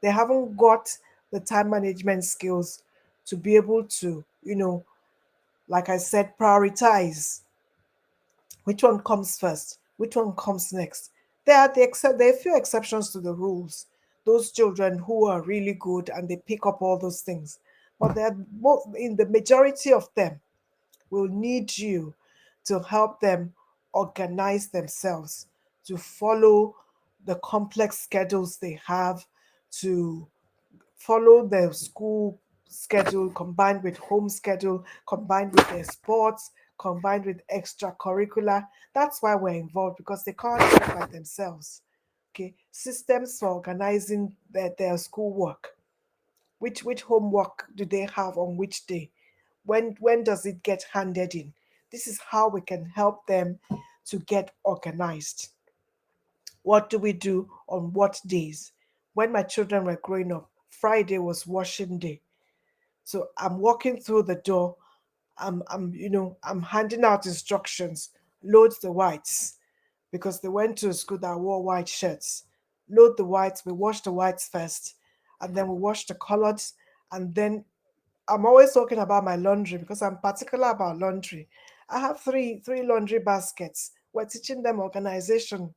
They haven't got the time management skills to be able to, like I said, prioritize which one comes first, which one comes next. There are a few exceptions to the rules. Those children who are really good and they pick up all those things, but they're in the majority of them will need you to help them organize themselves, to follow the complex schedules they have, to follow the school schedule combined with home schedule, combined with their sports, combined with extracurricular. That's why we're involved because they can't do it by themselves. Okay, systems for organizing their schoolwork. Which homework do they have on which day? When does it get handed in? This is how we can help them to get organized. What do we do on what days? When my children were growing up, Friday was washing day. So I'm walking through the door, I'm handing out instructions, load the whites, because they went to a school that wore white shirts. Load the whites, we wash the whites first, and then we wash the colors, and then I'm always talking about my laundry because I'm particular about laundry. I have three laundry baskets. We're teaching them organization.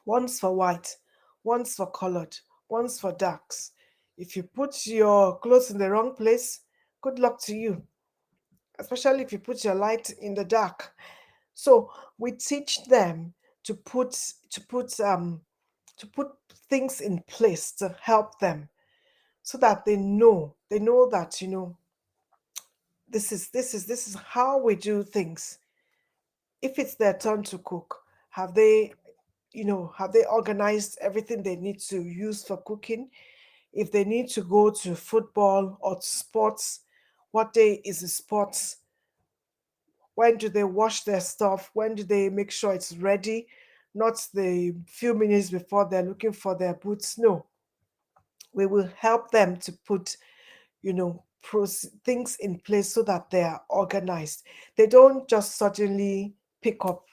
One's for white, one's for colored, one's for darks. If you put your clothes in the wrong place, good luck to you, especially if you put your light in the dark. So we teach them to put to put um to put things in place to help them so that they know that This is how we do things. If it's their turn to cook, have they, have they organized everything they need to use for cooking? If they need to go to football or to sports, what day is the sports? When do they wash their stuff? When do they make sure it's ready? Not the few minutes before they're looking for their boots. No, we will help them to put, things in place so that they are organized. They don't just suddenly pick up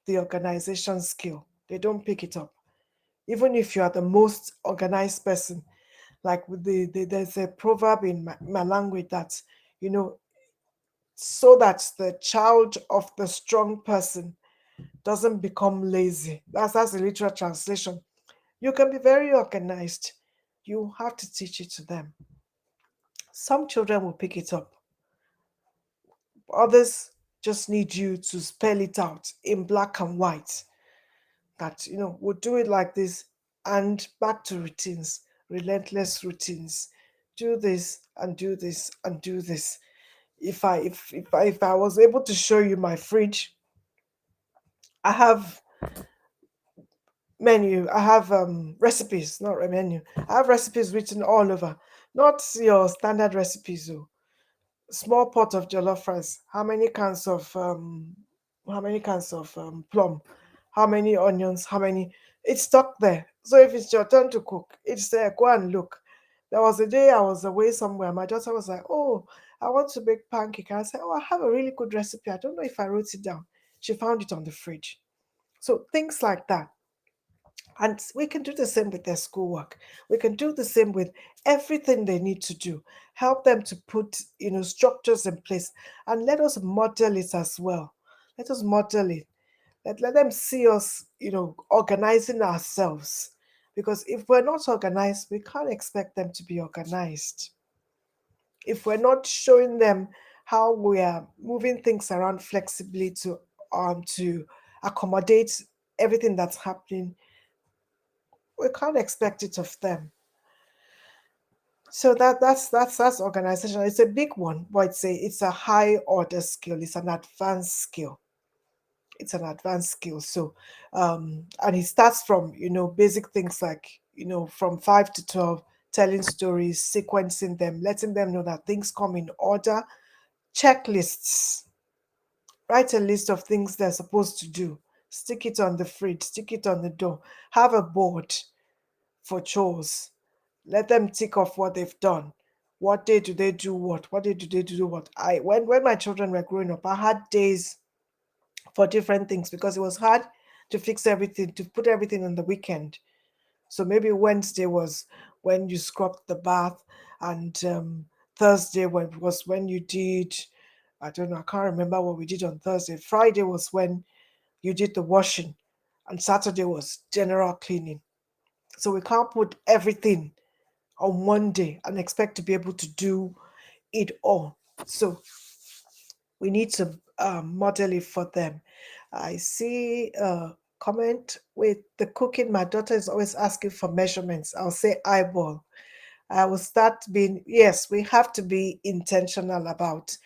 the organization skill. They don't pick it up. Even if you are the most organized person, like with there's a proverb in my language that, you know, so that the child of the strong person doesn't become lazy. That's the literal translation. You can be very organized. You have to teach it to them. Some children will pick it up. Others just need you to spell it out in black and white. That, we'll do it like this, and back to routines, relentless routines. Do this and do this and do this. If I was able to show you my fridge, I have menu. I have recipes, not a menu. I have recipes written all over. Not your standard recipes, though. Small pot of jollof rice. How many cans of plum? How many onions? How many? It's stuck there. So if it's your turn to cook, it's there. Go and look. There was a day I was away somewhere. My daughter was like, "Oh, I want to make pancake." I said, "Oh, I have a really good recipe. I don't know if I wrote it down." She found it on the fridge. So things like that. And we can do the same with their schoolwork. We can do the same with everything they need to do. Help them to put, structures in place, and let us model it as well. Let us model it. Let them see us, organizing ourselves. Because if we're not organized, we can't expect them to be organized. If we're not showing them how we are moving things around flexibly to accommodate everything that's happening, we can't expect it of them. So that's organization. It's a big one, but it's a high order skill. It's an advanced skill. It's an advanced skill. So, and it starts from basic things like from 5 to 12, telling stories, sequencing them, letting them know that things come in order. Checklists. Write a list of things they're supposed to do. Stick it on the fridge. Stick it on the door. Have a board for chores. Let them tick off what they've done. What day do they do what? What day do they do what? When my children were growing up, I had days for different things because it was hard to fix everything, to put everything on the weekend. So maybe Wednesday was when you scrubbed the bath, and Thursday was when you did. I don't know. I can't remember what we did on Thursday. Friday was when you did the washing, and Saturday was general cleaning. So we can't put everything on one day and expect to be able to do it all. So we need to model it for them. I see a comment with the cooking. My daughter is always asking for measurements. I'll say eyeball. I will start being, yes, we have to be intentional about,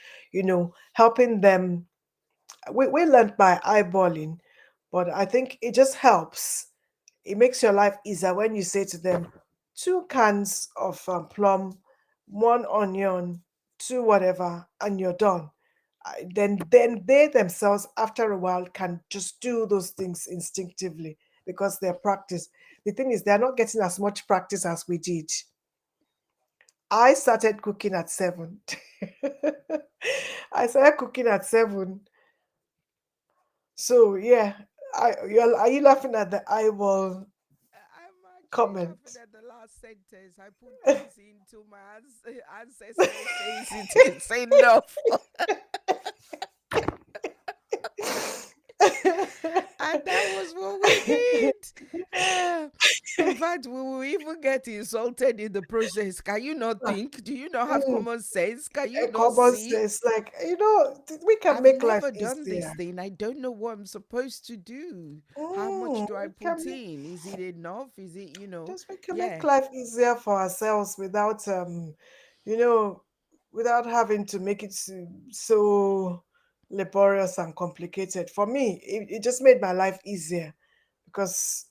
helping them. We learned by eyeballing, but I think it just helps. It makes your life easier when you say to them, 2 cans of plum, 1 onion, two whatever, and you're done. Then they themselves, after a while, can just do those things instinctively because they're practiced. The thing is, they're not getting as much practice as we did. I started cooking at 7. I started cooking at 7. So yeah, are you laughing at the eyeball I'm actually laughing comment? at the last sentence. I put things into my ancestors says it is enough. And that was what we did. Uh, in fact, we will even get insulted in the process. Can you not think? Do you not have Mm, common sense? Can you not common see? sense, like, we can I've make life never done this easier. thing. I don't know what I'm supposed to do. How much do I We can put in? Is it enough? Is it, just we can make yeah. life easier for ourselves without you know without having to make it so laborious and complicated. For me, it just made my life easier because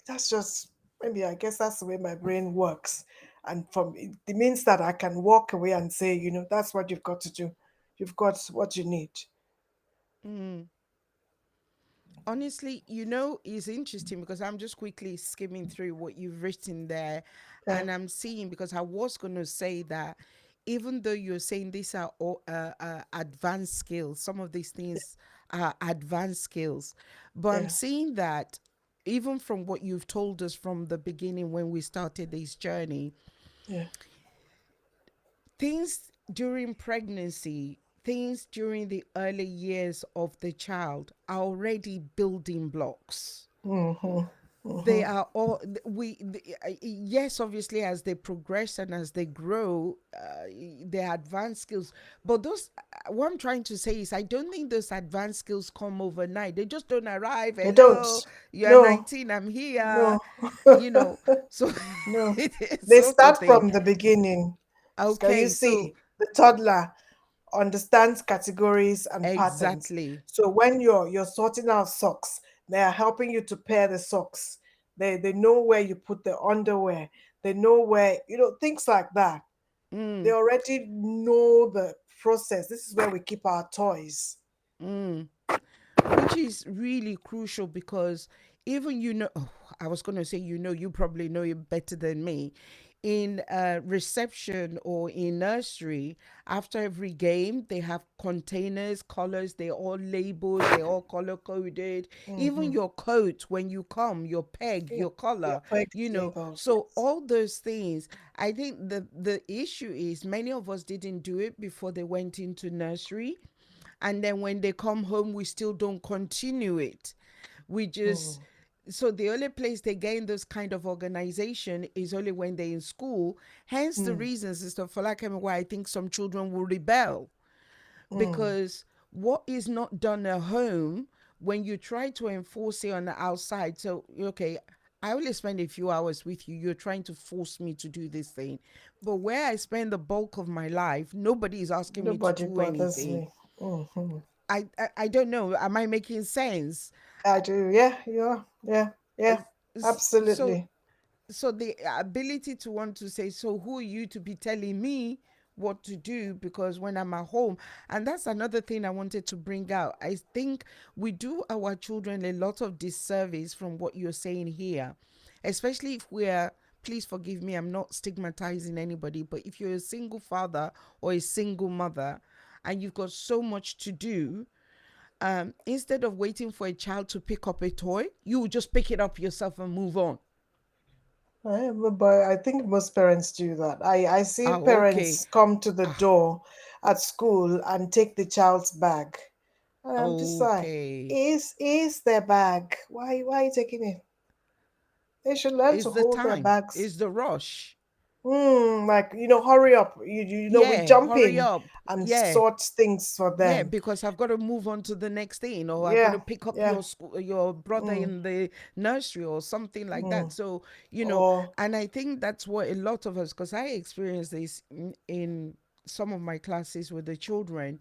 that's just, maybe I guess that's the way my brain works. And from it means that I can walk away and say, that's what you've got to do. You've got what you need. Mm. Honestly, it's interesting because I'm just quickly skimming through what you've written there, Yeah, and I'm seeing, because I was going to say that even though you're saying these are all advanced skills, some of these things are advanced skills, but I'm yeah, seeing that even from what you've told us from the beginning when we started this journey, yeah. things during pregnancy, things during the early years of the child are already building blocks. Mm-hmm. They Mm-hmm. are all yes, obviously, as they progress and as they grow, they advanced skills, but those what I'm trying to say is I don't think those advanced skills come overnight. They just don't arrive. They don't. Hello, you're No, 19, I'm here, no, you know so no. it's They sort of start thing. from the beginning. Can you Okay, so see the toddler understands categories and patterns? exactly. So when you're sorting out socks, they are helping you to pair the socks. They know where you put the underwear. They know where, things like that. They Mm, already know the process. This is where we keep our toys. mm. Which is really crucial because even oh, I was going to say, you probably know it better than me. In reception or in nursery, after every game, they have containers, colors, they're all labeled, they're all color coded. Even Mm-hmm. your coat, when you come, your peg, Yeah, your your color, pegs labels. So Yes. all those things. I think the issue is many of us didn't do it before they went into nursery, and then when they come home we still don't continue it. We just, Mm, so the only place they gain this kind of organization is only when they're in school. Hence the mm, reasons, Sister Falakemi, why I think some children will rebel, mm. because what is not done at home, when you try to enforce it on the outside, so okay, I only spend a few hours with you, you're trying to force me to do this thing, but where I spend the bulk of my life, nobody is asking me to Nobody do bothers anything. me. Hmm. I don't know. Am I making sense? I do. Yeah, yeah, yeah, Uh, yeah. So, Absolutely. the ability to want to say, so who are you to be telling me what to do? Because when I'm at home, and that's another thing I wanted to bring out. I think we do our children a lot of disservice from what you're saying here, especially if we're. Please forgive me. I'm not stigmatizing anybody, but if you're a single father or a single mother, and you've got so much to do, instead of waiting for a child to pick up a toy, you will just pick it up yourself and move on. But I think most parents do that. I see Oh, okay. parents come to the Ah, door at school and take the child's bag. And I'm just like, okay. is their bag? Why are you taking it? They should learn to Is the hold their time, bags. is the rush. Like, hurry up. We Yeah, jump hurry in up. and Yeah. sort things for Yeah, them. because I've got to move on to the next thing, or I've got to Yeah, pick up yeah. your school, your brother Mm, in the nursery or something like that. mm. So, Or and I think that's what a lot of us, because I experienced this in some of my classes with the children,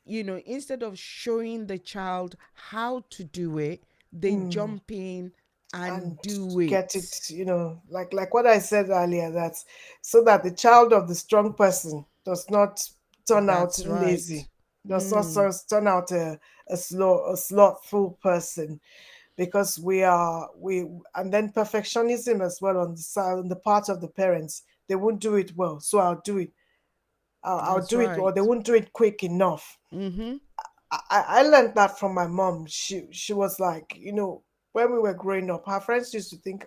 instead of showing the child how to do it, they mm, jump in and and do get it, it. like what I said earlier, that's so that the child of the strong person does not turn out That's lazy, right. does not Mm, turn out a slothful person, because we and then perfectionism as well on the side, on the part of the parents. They won't do it well, so I'll do it. I'll that's do it, or they right. won't do it quick enough. Mm-hmm. I learned that from my mom. She was like, when we were growing up, her friends used to think,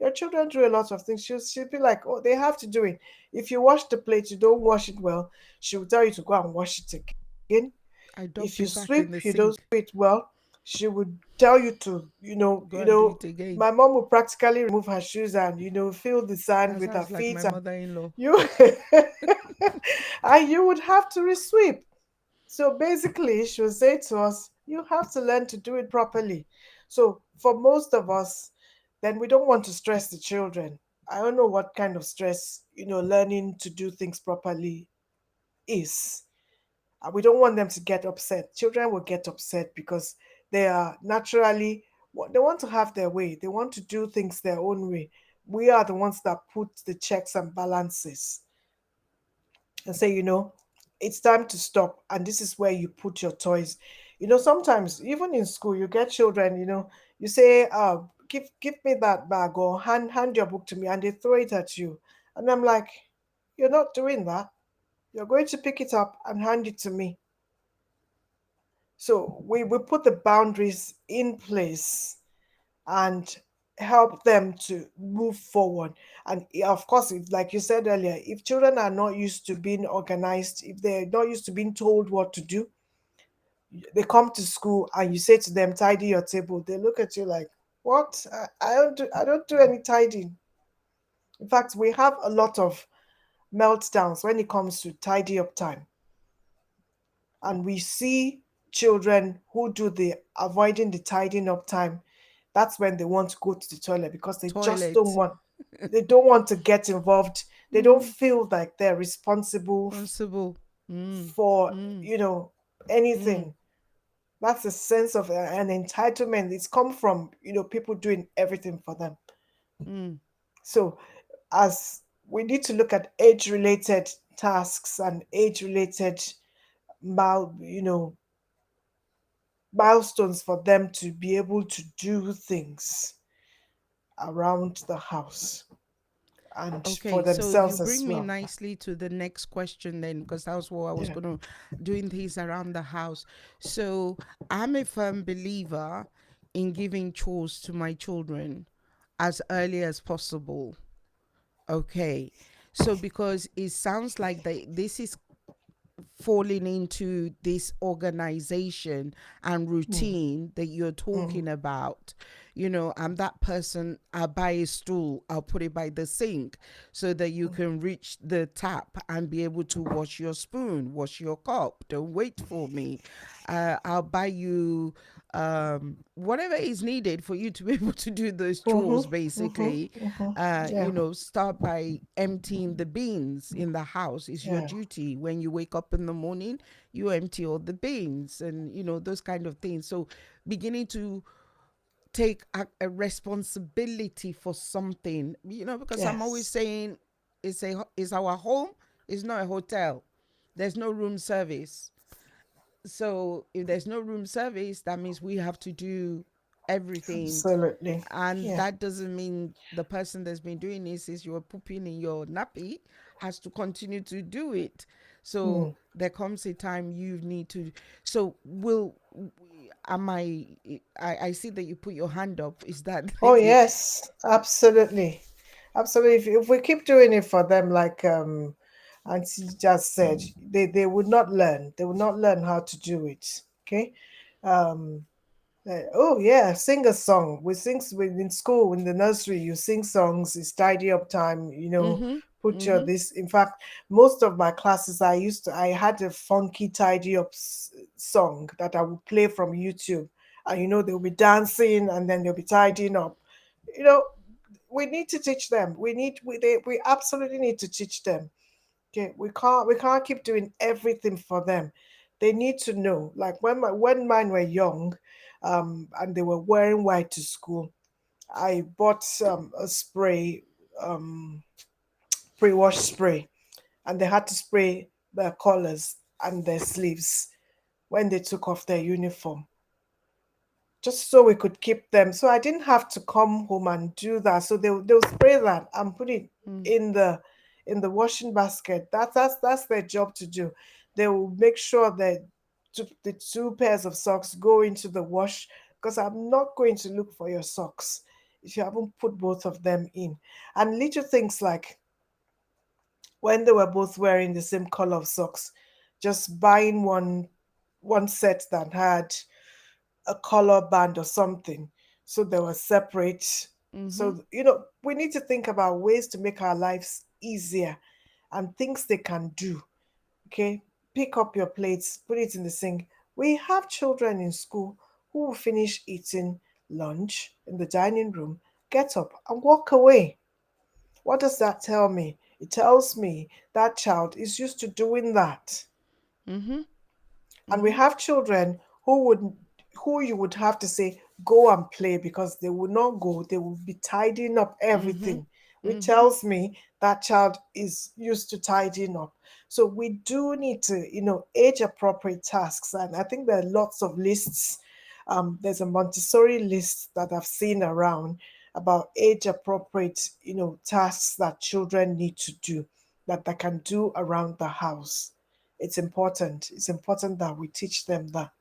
your children do a lot of things. She'd be like, oh, they have to do it. If you wash the plate, you don't wash it well, she will tell you to go and wash it again. I If dump you it back in sweep, the you don't sink. do it well, she would tell you to, Go and do it again. my mom would practically remove her shoes and, feel the sand That with her sounds like feet, my and mother-in-law. you and you would have to resweep. So basically, she would say to us, you have to learn to do it properly. So for most of us, then we don't want to stress the children. I don't know what kind of stress, learning to do things properly is. We don't want them to get upset. Children will get upset because they are naturally, they want to have their way. They want to do things their own way. We are the ones that put the checks and balances and say, it's time to stop. And this is where you put your toys. Sometimes even in school, you get children, you say, give me that bag, or hand your book to me, and they throw it at you. And I'm like, you're not doing that. You're going to pick it up and hand it to me. So we put the boundaries in place and help them to move forward. And of course, if, like you said earlier, if children are not used to being organized, if they're not used to being told what to do, they come to school and you say to them, tidy your table. They look at you like, what? I don't do any tidying. In fact, we have a lot of meltdowns when it comes to tidy up time. And we see children who do the avoiding the tidying up time. That's when they want to go to the toilet because Toilet. they don't want to get involved. They don't Mm, feel like they're responsible responsible. for Mm, mm, anything. That's a sense of an entitlement. It's come from people doing everything for them. mm. So as we need to look at age related tasks and age related mal milestones for them to be able to do things around the house and for Okay, so you themselves bring as me well. nicely to the next question then, because that was what I was Yeah. going to doing things around the house. So I'm a firm believer in giving chores to my children as early as possible. Okay. So because it sounds like this is falling into this organization and Mm, routine that you're mm, talking about. I'm that person. I'll buy a stool, I'll put it by the sink so that you can reach the tap and be able to wash your spoon, wash your cup. Don't wait for me. I'll buy you whatever is needed for you to be able to do those chores, basically. yeah. Start by emptying the bins in the house. It's your Yeah. duty. When you wake up in the morning, you empty all the bins and, those kind of things. So beginning to take a responsibility for something, because I'm always Yes. saying it's our home, it's not a hotel. There's no room service. So if there's no room service, that means we have to do everything. Absolutely. And Yeah. that doesn't mean the person that's been doing this is you're pooping in your nappy has to continue to do it. So Mm. there comes a time you need to. So will am I see that you put your hand up. Is that Oh yes, absolutely. Absolutely. If we keep doing it for them, like Auntie just said, they would not learn. They would not learn how to do it. Okay. Um, oh yeah, sing a song. In school, in the nursery. You sing songs. It's tidy up time. mm-hmm. Put your Mm-hmm. this. In fact, most of my classes, I had a funky tidy up song that I would play from YouTube, and they'll be dancing, and then they'll be tidying up. You know, we need to teach them. We absolutely need to teach them. Okay, we can't keep doing everything for them. They need to know. Like when mine were young, and they were wearing white to school. I bought a spray, um, pre-wash spray, and they had to spray their collars and their sleeves when they took off their uniform, just so we could keep them. So I didn't have to come home and do that. So they'll spray that and put it Mm. in the washing basket. That's their job to do. They will make sure that the two pairs of socks go into the wash, because I'm not going to look for your socks if you haven't put both of them in. And little things like when they were both wearing the same color of socks, just buying one set that had a color band or something, so they were separate. Mm-hmm. So we need to think about ways to make our lives easier and things they can do. Okay, pick up your plates, put it in the sink. We have children in school who will finish eating lunch in the dining room, get up and walk away. What does that tell me? It tells me that child is used to doing that. Mm-hmm. And we Mm-hmm. have children who you would have to say go and play because they will not go. They will be tidying up Mm-hmm. everything, which Mm-hmm. tells me that child is used to tidying up. So we do need to, age appropriate tasks. And I think there are lots of lists. There's a Montessori list that I've seen around about age appropriate, tasks that children need to do, that they can do around the house. It's important. It's important that we teach them that.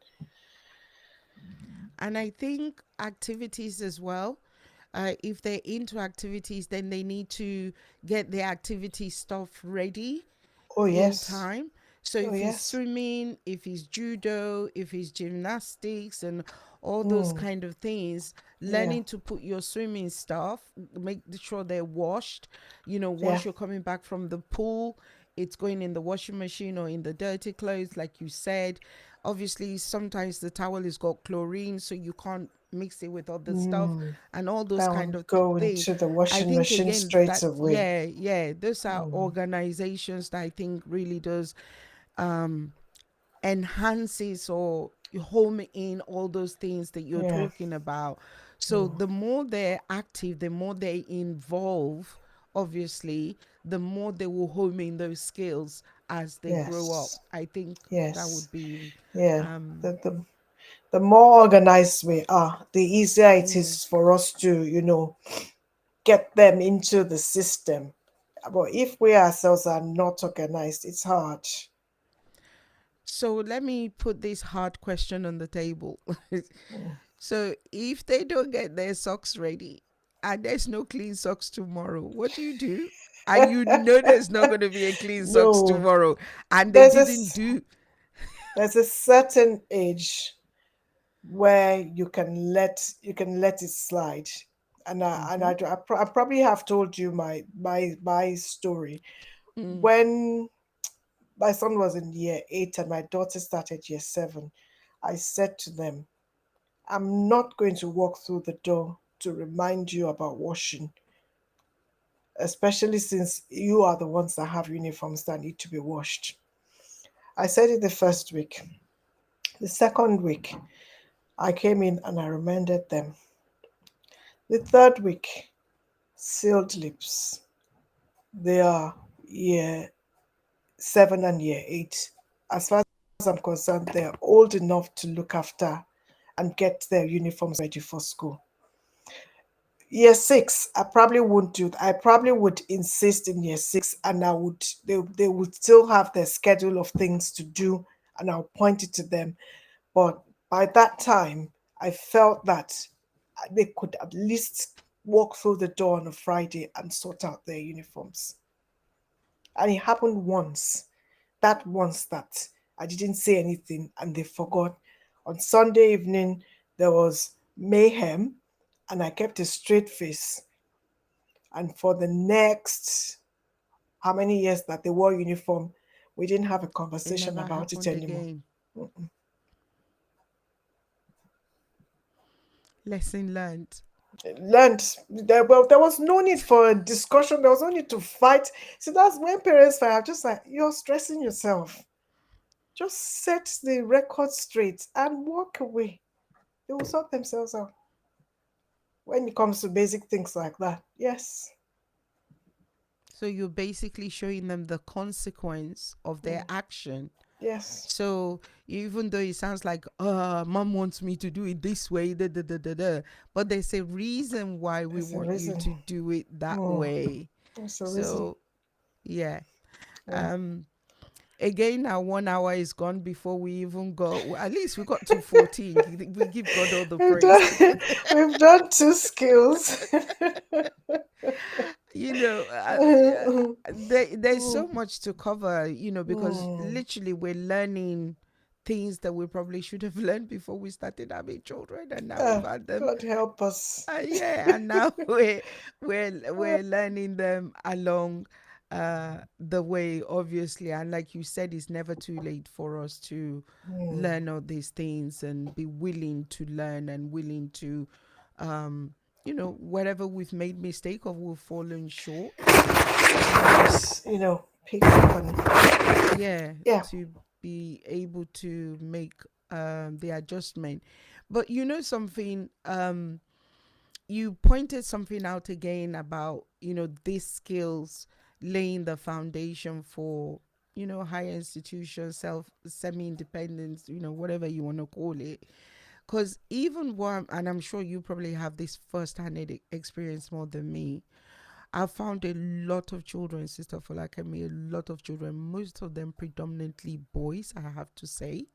And I think activities as well. If they're into activities, then they need to get the activity stuff ready Oh in yes. time. So Oh if it's yes. swimming, if it's judo, if it's gymnastics and all those Mm, kind of things, yeah. learning to put your swimming stuff, make sure they're washed. Yeah. Once you're coming back from the pool, it's going in the washing machine or in the dirty clothes, like you said. Obviously, sometimes the towel has got chlorine, so you can't mix it with other stuff Mm, and all those that kind would of go things. into the I washing think machine again straight that away. yeah, those are Mm, organizations that I think really does um enhances or home in all those things that you're yeah. talking about. So Mm, the more they're active, the more they involve, obviously, the more they will home in those skills as they grow up. yes. I think that Yes. would be Yeah. um The more organized we are, the easier it mm. is for us to, get them into the system. But if we ourselves are not organized, it's hard. So let me put this hard question on the table. Mm. So if they don't get their socks ready and there's no clean socks tomorrow, what do you do? And you know there's not going to be a clean socks No, tomorrow, and they there's a didn't s- do. there's a certain age where you can let it slide. And Mm-hmm. I probably have told you my story. Mm. When my son was in year 8 and my daughter started year 7, I said to them, I'm not going to walk through the door to remind you about washing, especially since you are the ones that have uniforms that need to be washed. I said it the first week. The second week, I came in and I reminded them. The third week, sealed lips. They are year 7 and year 8. As far as I'm concerned, they're old enough to look after and get their uniforms ready for school. Year 6, I probably won't do it. I probably would insist in year 6, and they would still have their schedule of things to do, and I'll point it to them. But by that time, I felt that they could at least walk through the door on a Friday and sort out their uniforms. And it happened once. That once that I didn't say anything and they forgot. On Sunday evening, there was mayhem, and I kept a straight face. And for the next how many years that they wore uniform, we didn't have a It conversation never about it happened anymore. again. Lesson learned. Learned well, there was no need for a discussion, there was no need to fight. So that's when parents fight. I'm just like, you're stressing yourself. Just set the record straight and walk away. They will sort themselves out when it comes to basic things like that. Yes. So you're basically showing them the consequence of their Mm, action. yes. So even though it sounds like, mom wants me to do it this way, da, da, da, da, da, but there's a reason why we There's a want you reason. to do it that Mm, way. there's a reason. So yeah. Yeah. Um Again, our 1 hour is gone before we even got, well, at least we got to 14. We give God all the We've praise. done, we've done two skills. you know Mm, there's so much to cover, because mm. literally we're learning things that we probably should have learned before we started having children, and now we've had them. God help us. Yeah, and now we're learning them along the way, obviously. And like you said, it's never too late for us to Mm, learn all these things and be willing to learn and willing to um wherever we've made mistake or we've fallen short, Just, pick up and yeah, yeah. to be able to make the adjustment. But something, you pointed something out again about these skills laying the foundation for higher institutions, self semi independence, whatever you want to call it. Because even one, and I'm sure you probably have this first hand experience more than me, I found a lot of children, Sister Folakemi, a lot of children, most of them predominantly boys, I have to say.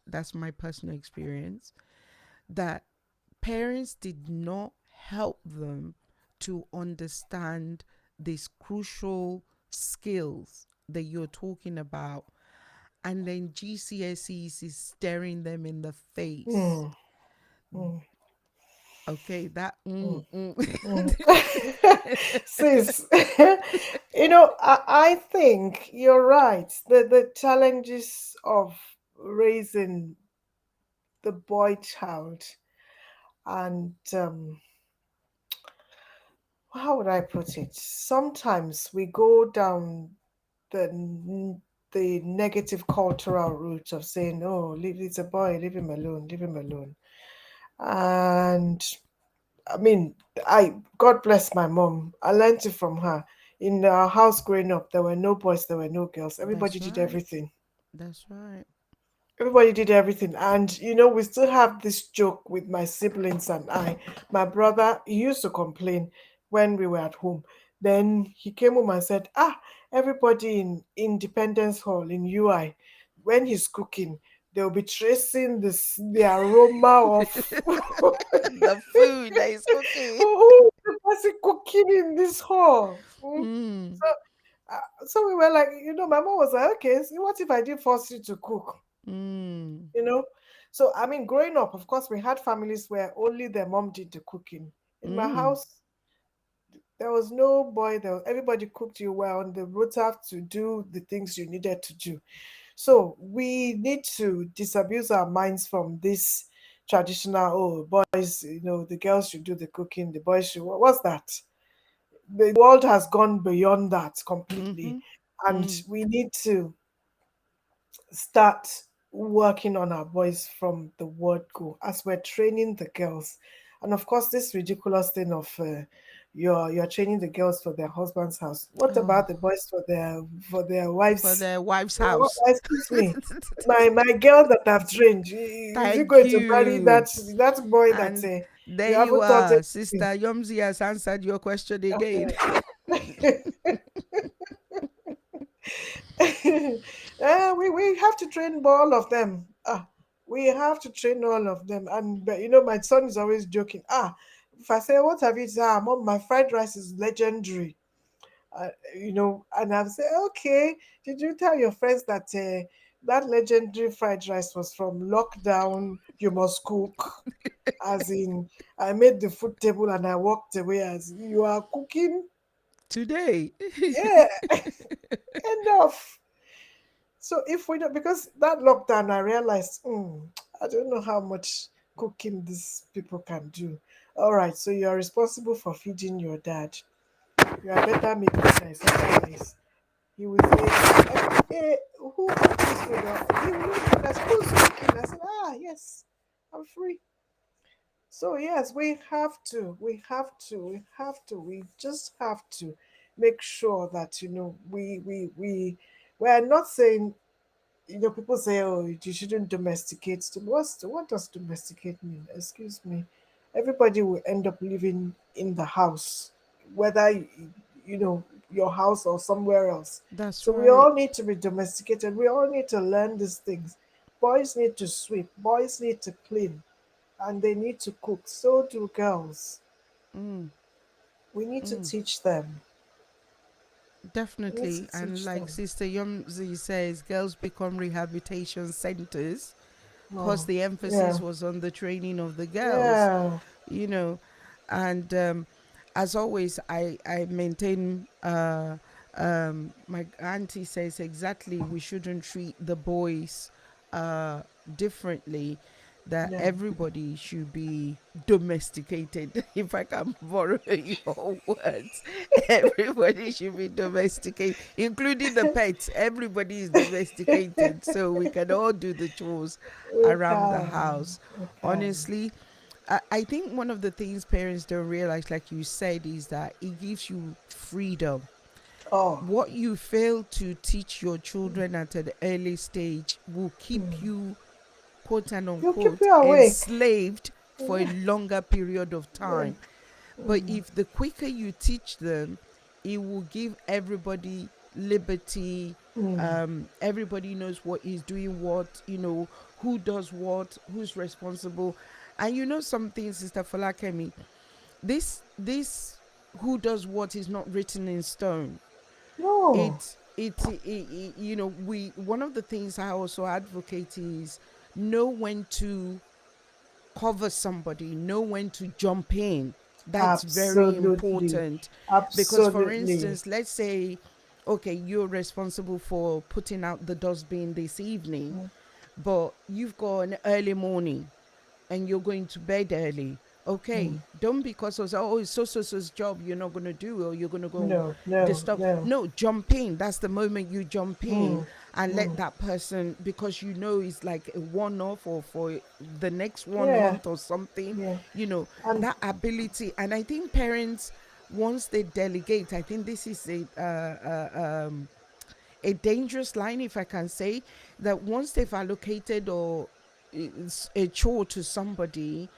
That's my personal experience. That parents did not help them to understand these crucial skills that you're talking about. And then GCSEs is staring them in the face. Mm, mm, Okay, that mm. Sis, I think you're right. The challenges of raising the boy child, and how would I put it? Sometimes we go down the negative cultural route of saying, "Oh, leave it's a boy, leave him alone, leave him alone." And I mean, I God bless my mom. I learned it from her. In our house growing up, there were no boys, there were no girls. Everybody that's did right. everything. That's right. Everybody did everything. And we still have this joke with my siblings and I. My brother, he used to complain when we were at home. Then he came home and said, everybody in Independence Hall in UI, when he's cooking, they'll be tracing the aroma of The food that is cooking. who is the person cooking in this hall. Mm, So we were like, my mom was like, okay, so what if I did force you to cook? mm, you know so I mean, growing up, of course, we had families where only their mom did the cooking. In my mm, house, there was no boy. Everybody cooked. You were on the rota to do the things you needed to do. So we need to disabuse our minds from this traditional, oh, boys, the girls should do the cooking, the boys should, what's that? The world has gone beyond that completely, mm-hmm, and mm. we need to start working on our boys from the word go as we're training the girls. And of course, this ridiculous thing of you're training the girls for their husband's house. What Oh, about the boys for their for wives? the wife's house. Excuse me, my girl that I've trained, is he Thank going to marry you. that boy that And there you you haven't taught are. Sister anything? Yomzi has answered your question again. We have to train all of them. We have to train all of them. And but, my son is always joking. If I say, what have you said? Mom, my fried rice is legendary. And I'll say, okay, did you tell your friends that that legendary fried rice was from lockdown? You must cook. As in, I made the food table and I walked away. As you are cooking. Today. Yeah, end of. So if we don't, because that lockdown, I realized, I don't know how much cooking these people can do. All right, so you're responsible for feeding your dad. You are better making nice. Otherwise, he will say, hey, who cooked this food? He will look at us, who's cooking? I said, yes, I'm free. So yes, we just have to make sure that we're not saying, people say, oh, you shouldn't domesticate. What does domesticate mean? Excuse me. Everybody will end up living in the house, whether you know your house or somewhere else. That's So we right. all need to be domesticated. We all need to learn these things. Boys need to sweep. Boys need to clean, and they need to cook. So do girls. Mm, We need to mm. teach them. We need to Definitely. And teach like them. Sister Yomzi says, girls become rehabilitation centers because Oh, the emphasis yeah, was on the training of the girls, yeah. you know. And as always, I maintain, my auntie says exactly, we shouldn't treat the boys differently. that Yeah. everybody should be domesticated. If I can borrow your words, everybody should be domesticated, including the pets. Everybody is domesticated, so we can all do the chores We around the can. house. We can. Honestly, I think one of the things parents don't realize, like you said, is that it gives you freedom. Oh, What you fail to teach your children at an early stage will keep you, quote and you keep unquote, you awake. enslaved for a longer period of Yeah. time. But if the quicker you teach them, it will give everybody liberty. Everybody knows what is doing what, who does what, who's responsible. And something, Sister Falakemi, this who does what is not written in stone. No. We one of the things I also advocate is know when to cover somebody, know when to jump in. That's very Absolutely. important. Because, for Absolutely. instance, let's say, okay, you're responsible for putting out the dustbin this evening, but you've got an early morning and you're going to bed early. Okay, don't, because of, oh, it's so's job, you're not going to do, or you're going to go No, no, disturb. no. No, jump in. That's the moment you jump in and let that person, because it's like a one-off, or for the next one Yeah, month or something, yeah. And that ability. And I think parents, once they delegate, I think this is a dangerous line, if I can say, that once they've allocated or it's a chore to somebody,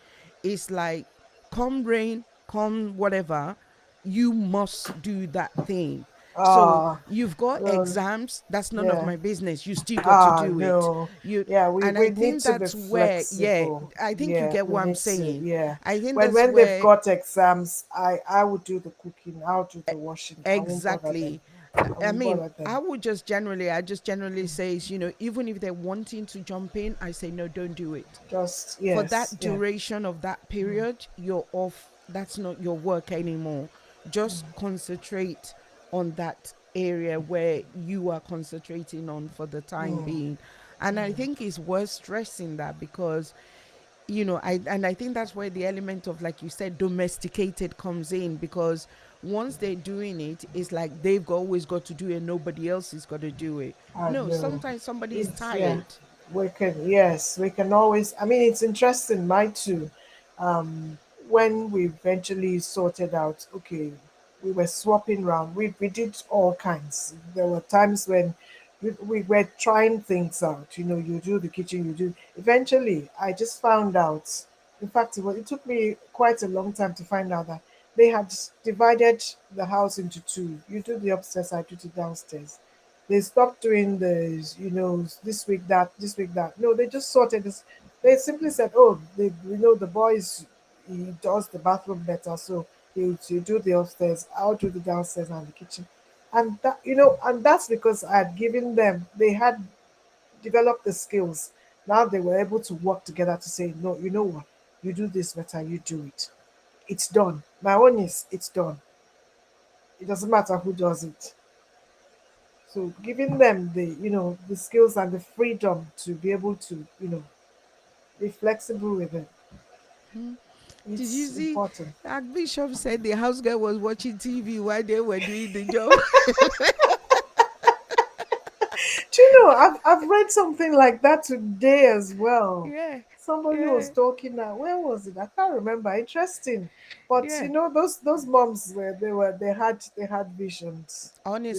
it's like, come rain, come whatever, you must do that thing. So ah, you've got well, exams, that's none of yeah. my business. You still got to do it. No. You Yeah, we, and I we need think to be that's where, yeah, flexible. I think you Yeah, get we what I'm need to. saying. Yeah. I think When that's when they've where, got exams, I would do the cooking. I'll do the washing. I won't bother them. exactly. I I I won't mean, bother I them. would just generally, I just generally say, even if they're wanting to jump in, I say, no, don't do it. Just For yes, that yeah. duration of that period, you're off. That's not your work anymore. Just concentrate on that area where you are concentrating on for the time being. And I think it's worth stressing that, because I think that's where the element of, like you said, domesticated comes in, because once they're doing it, it's like they've always got to do it and nobody else is got to do it. I No, know. sometimes somebody is It's yeah. tired. We can yes, we can always. I mean, it's interesting. My too. When we eventually sorted out, okay, we were swapping around. We did all kinds. There were times when we were trying things out. You do the kitchen, you do. Eventually, I just found out. In fact, it took me quite a long time to find out that they had divided the house into two. You do the upstairs, I do the downstairs. They stopped doing this week that, this week that. No, they just sorted this. They simply said, oh, the boys, he does the bathroom better, so he do the upstairs, I'll do the downstairs and the kitchen. And that's because I had given them, they had developed the skills. Now they were able to work together to say, no, you know what, you do this better, you do it. It's done. My own is, it's done. It doesn't matter who does it. So giving them the skills and the freedom to be able to be flexible with it, Did you it's see? important. Archbishop said the house girl was watching TV while they were doing the job. Do you know, I've read something like that today as well. Yeah, Somebody was yeah, talking now. Where was it? I can't remember. Interesting. But yeah. those moms they had visions.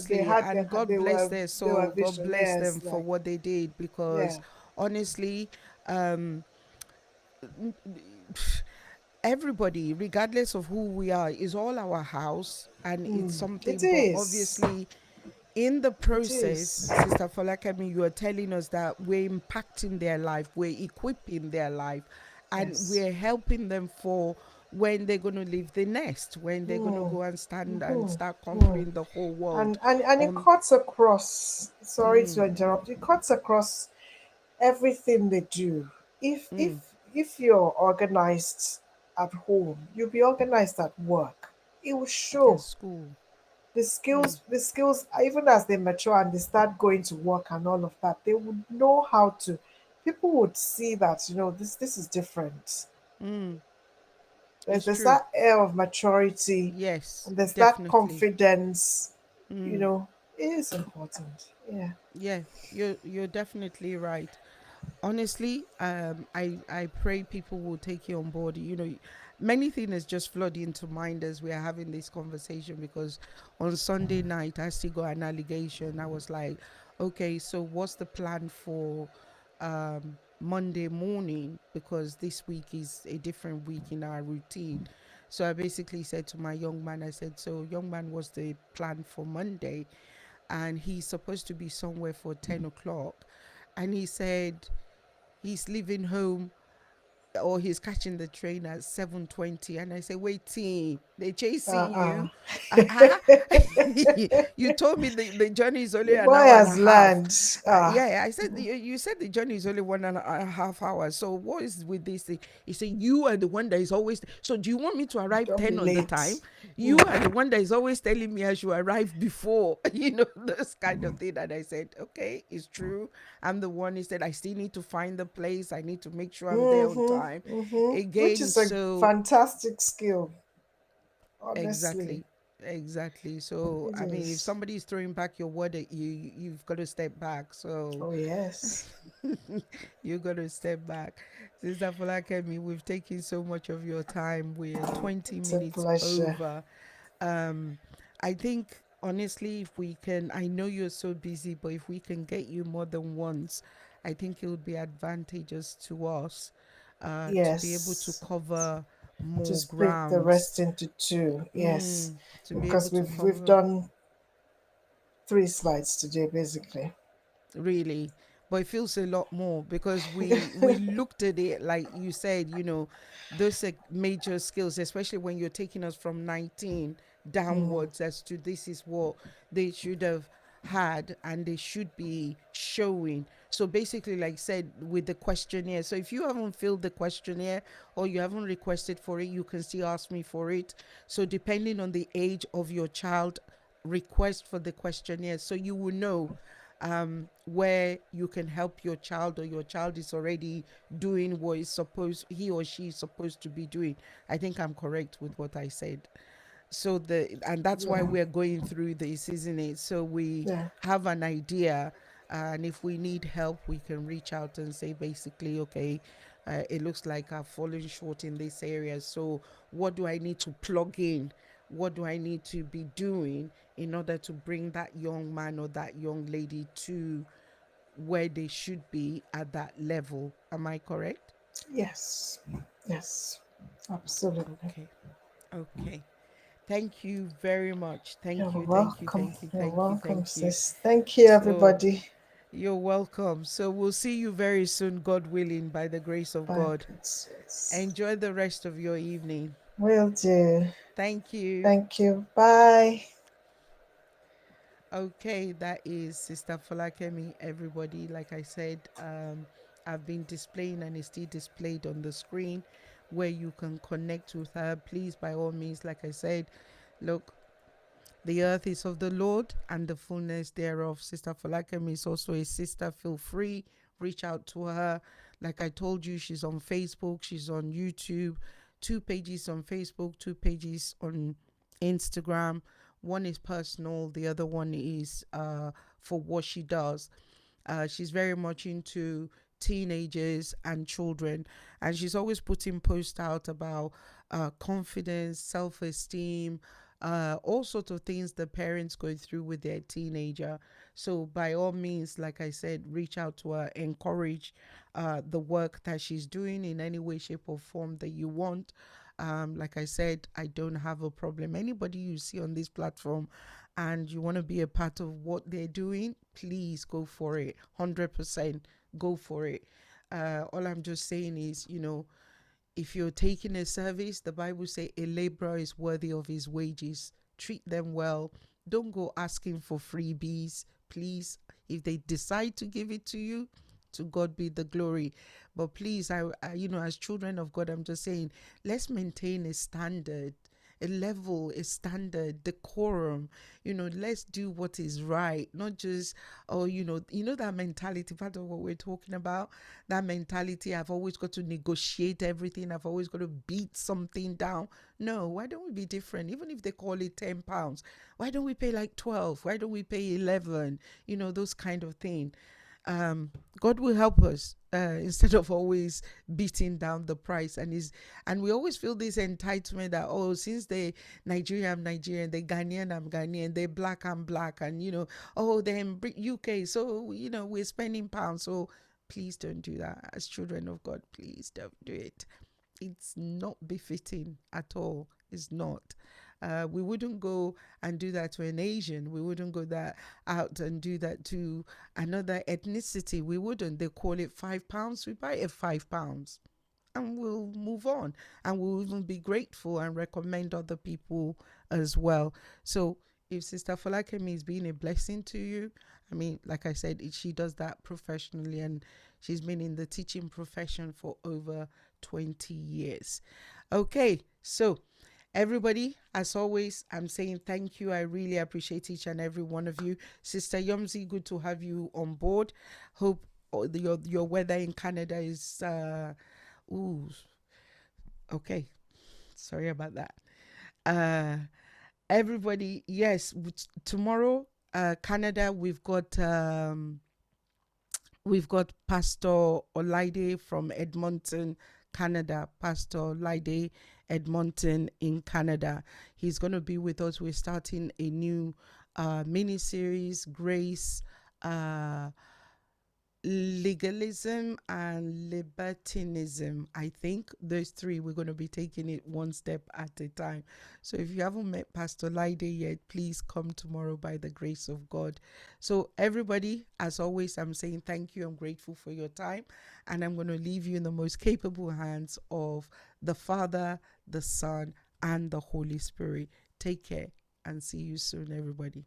They Honestly, had and God they bless were their they were soul. God bless them visionaries. for Like, what they did, because yeah. honestly, um, everybody, regardless of who we are, is all our house, and it's It something. But is. obviously, in the It process, is. Sister Falakemi, you are telling us that we're impacting their life, we're equipping their life, and Yes. we're helping them for when they're going to leave the nest, when they're going to Mm. go and stand and Mm. start Mm. conquering the whole and world. and and it On cuts across, sorry to interrupt, it cuts across everything they do. If you're organized at home, you'll be organized at work. It will at show. school. The skills, even as they mature and they start going to work and all of that, they would know how to people would see that, this is different. Mm, There's it's there's true. that air of maturity, Yes, and there's that definitely. confidence. You Mm, know, it is important. Yeah. yeah, you're definitely right. Honestly, I pray people will take you on board. Many things is just flooding into mind as we are having this conversation, because on Sunday night I still got an allegation. I was like, okay, so what's the plan for Monday morning, because this week is a different week in our routine. So I basically said to my young man, I said, so young man, what's the plan for Monday? And he's supposed to be somewhere for 10 o'clock. And he said he's leaving home, or he's catching the train at 7:20. And I say, wait, team, they chasing Uh-uh. you. Uh-huh. You told me the journey is only The an boy hour and a has half. learned. Ah. Yeah, I said, you said the journey is only 1.5 hours. So what is with this thing? He said, you are the one that is always. So do you want me to arrive Don't be 10 on the late. time? You are the one that is always telling me I should arrive before, this kind of thing. And I said, okay, it's true. I'm the one. He said, I still need to find the place. I need to make sure I'm there on time. Which Again, is a so fantastic skill, honestly. exactly. Exactly. So It I mean, if is. somebody is throwing back your word at you, you've got to step back. So Oh, yes. you got to step back. Sister Falakemi, we've taken so much of your time. We're 20 It's a minutes pleasure. over. Um, I think, honestly, if we can, I know you're so busy, but if we can get you more than once, I think it would be advantageous to us to be able to Yes. cover To more split the grounds. rest into two. Yes. Mm, to be able Because to we've cover. done 3 slides today, basically. Really, but it feels a lot more because we looked at it, like you said, those major skills, especially when you're taking us from 19 downwards, as to this is what they should have had and they should be showing. So basically, like I said, with the questionnaire, so if you haven't filled the questionnaire or you haven't requested for it, you can still ask me for it. So depending on the age of your child, request for the questionnaire, so you will know where you can help your child, or your child is already doing what he or she is supposed to be doing. I think I'm correct with what I said. So and that's why Yeah. we're going through this, isn't it? So we Yeah. have an idea, and if we need help, we can reach out and say, basically, okay, it looks like I've fallen short in this area. So what do I need to plug in? What do I need to be doing in order to bring that young man or that young lady to where they should be at that level? Am I correct? Yes. Yes. Absolutely. Okay. Okay. Thank you very much. You're Thank you. Thank you. welcome. Thank you. You're Thank you. welcome, Thank you. sis. Thank you, So everybody. you're welcome. So we'll see you very soon, God willing, by the grace of Bye. God. Yes. Enjoy the rest of your evening. Will do. Thank you. Thank you. Bye. Okay, that is Sister Falakemi, everybody. Like I said, I've been displaying and it's still displayed on the screen where you can connect with her. Please, by all means, like I said, look, the earth is of the Lord and the fullness thereof. Sister Falakemi is also a sister. Feel free, reach out to her. Like I told you, she's on Facebook, she's on YouTube, 2 pages on Facebook, 2 pages on Instagram. One is personal, the other one is for what she does. She's very much into teenagers and children, and she's always putting posts out about confidence, self-esteem, all sorts of things the parents go through with their teenager. So by all means, like I said, reach out to her, encourage the work that she's doing in any way, shape, or form that you want. Like I said, I don't have a problem. Anybody you see on this platform and you want to be a part of what they're doing, please go for it. 100% go for it. All I'm just saying is, if you're taking a service, the Bible say a laborer is worthy of his wages. Treat them well. Don't go asking for freebies, please. If they decide to give it to you, to God be the glory. But please, as children of God, I'm just saying, let's maintain a standard, a level, a standard, decorum. Let's do what is right, not just, oh, that mentality, part of what we're talking about, that mentality, I've always got to negotiate everything, I've always got to beat something down. No, why don't we be different? Even if they call it £10, why don't we pay like 12? Why don't we pay 11? Those kind of thing. God will help us, instead of always beating down the price. And we always feel this entitlement that, oh, since they Nigerian, I'm Nigerian, they Ghanaian, I'm Ghanaian, they black, I'm black, and oh, they're in UK, so we're spending pounds. So please don't do that. As children of God, please don't do it. It's not befitting at all. It's not. We wouldn't go and do that to an Asian. We wouldn't go that out and do that to another ethnicity. We wouldn't. They call it £5. We buy it £5 and we'll move on, and we'll even be grateful and recommend other people as well. So if Sister Falakemi is being a blessing to you, I mean, like I said, she does that professionally, and she's been in the teaching profession for over 20 years. Okay, so everybody, as always, I'm saying thank you. I really appreciate each and every one of you. Sister Yomzi, good to have you on board. Hope your weather in Canada is okay. Sorry about that. Everybody, yes, tomorrow, Canada, we've got Pastor Olaide from Edmonton, Canada. Pastor Olaide, Edmonton in Canada. He's going to be with us. We're starting a new mini series, Grace, Legalism and Libertinism. I think those three, we're going to be taking it one step at a time. So if you haven't met Pastor Laide yet, please come tomorrow by the grace of God. So everybody, as always, I'm saying thank you. I'm grateful for your time, and I'm going to leave you in the most capable hands of the Father, the Son, and the Holy Spirit. Take care and see you soon, everybody.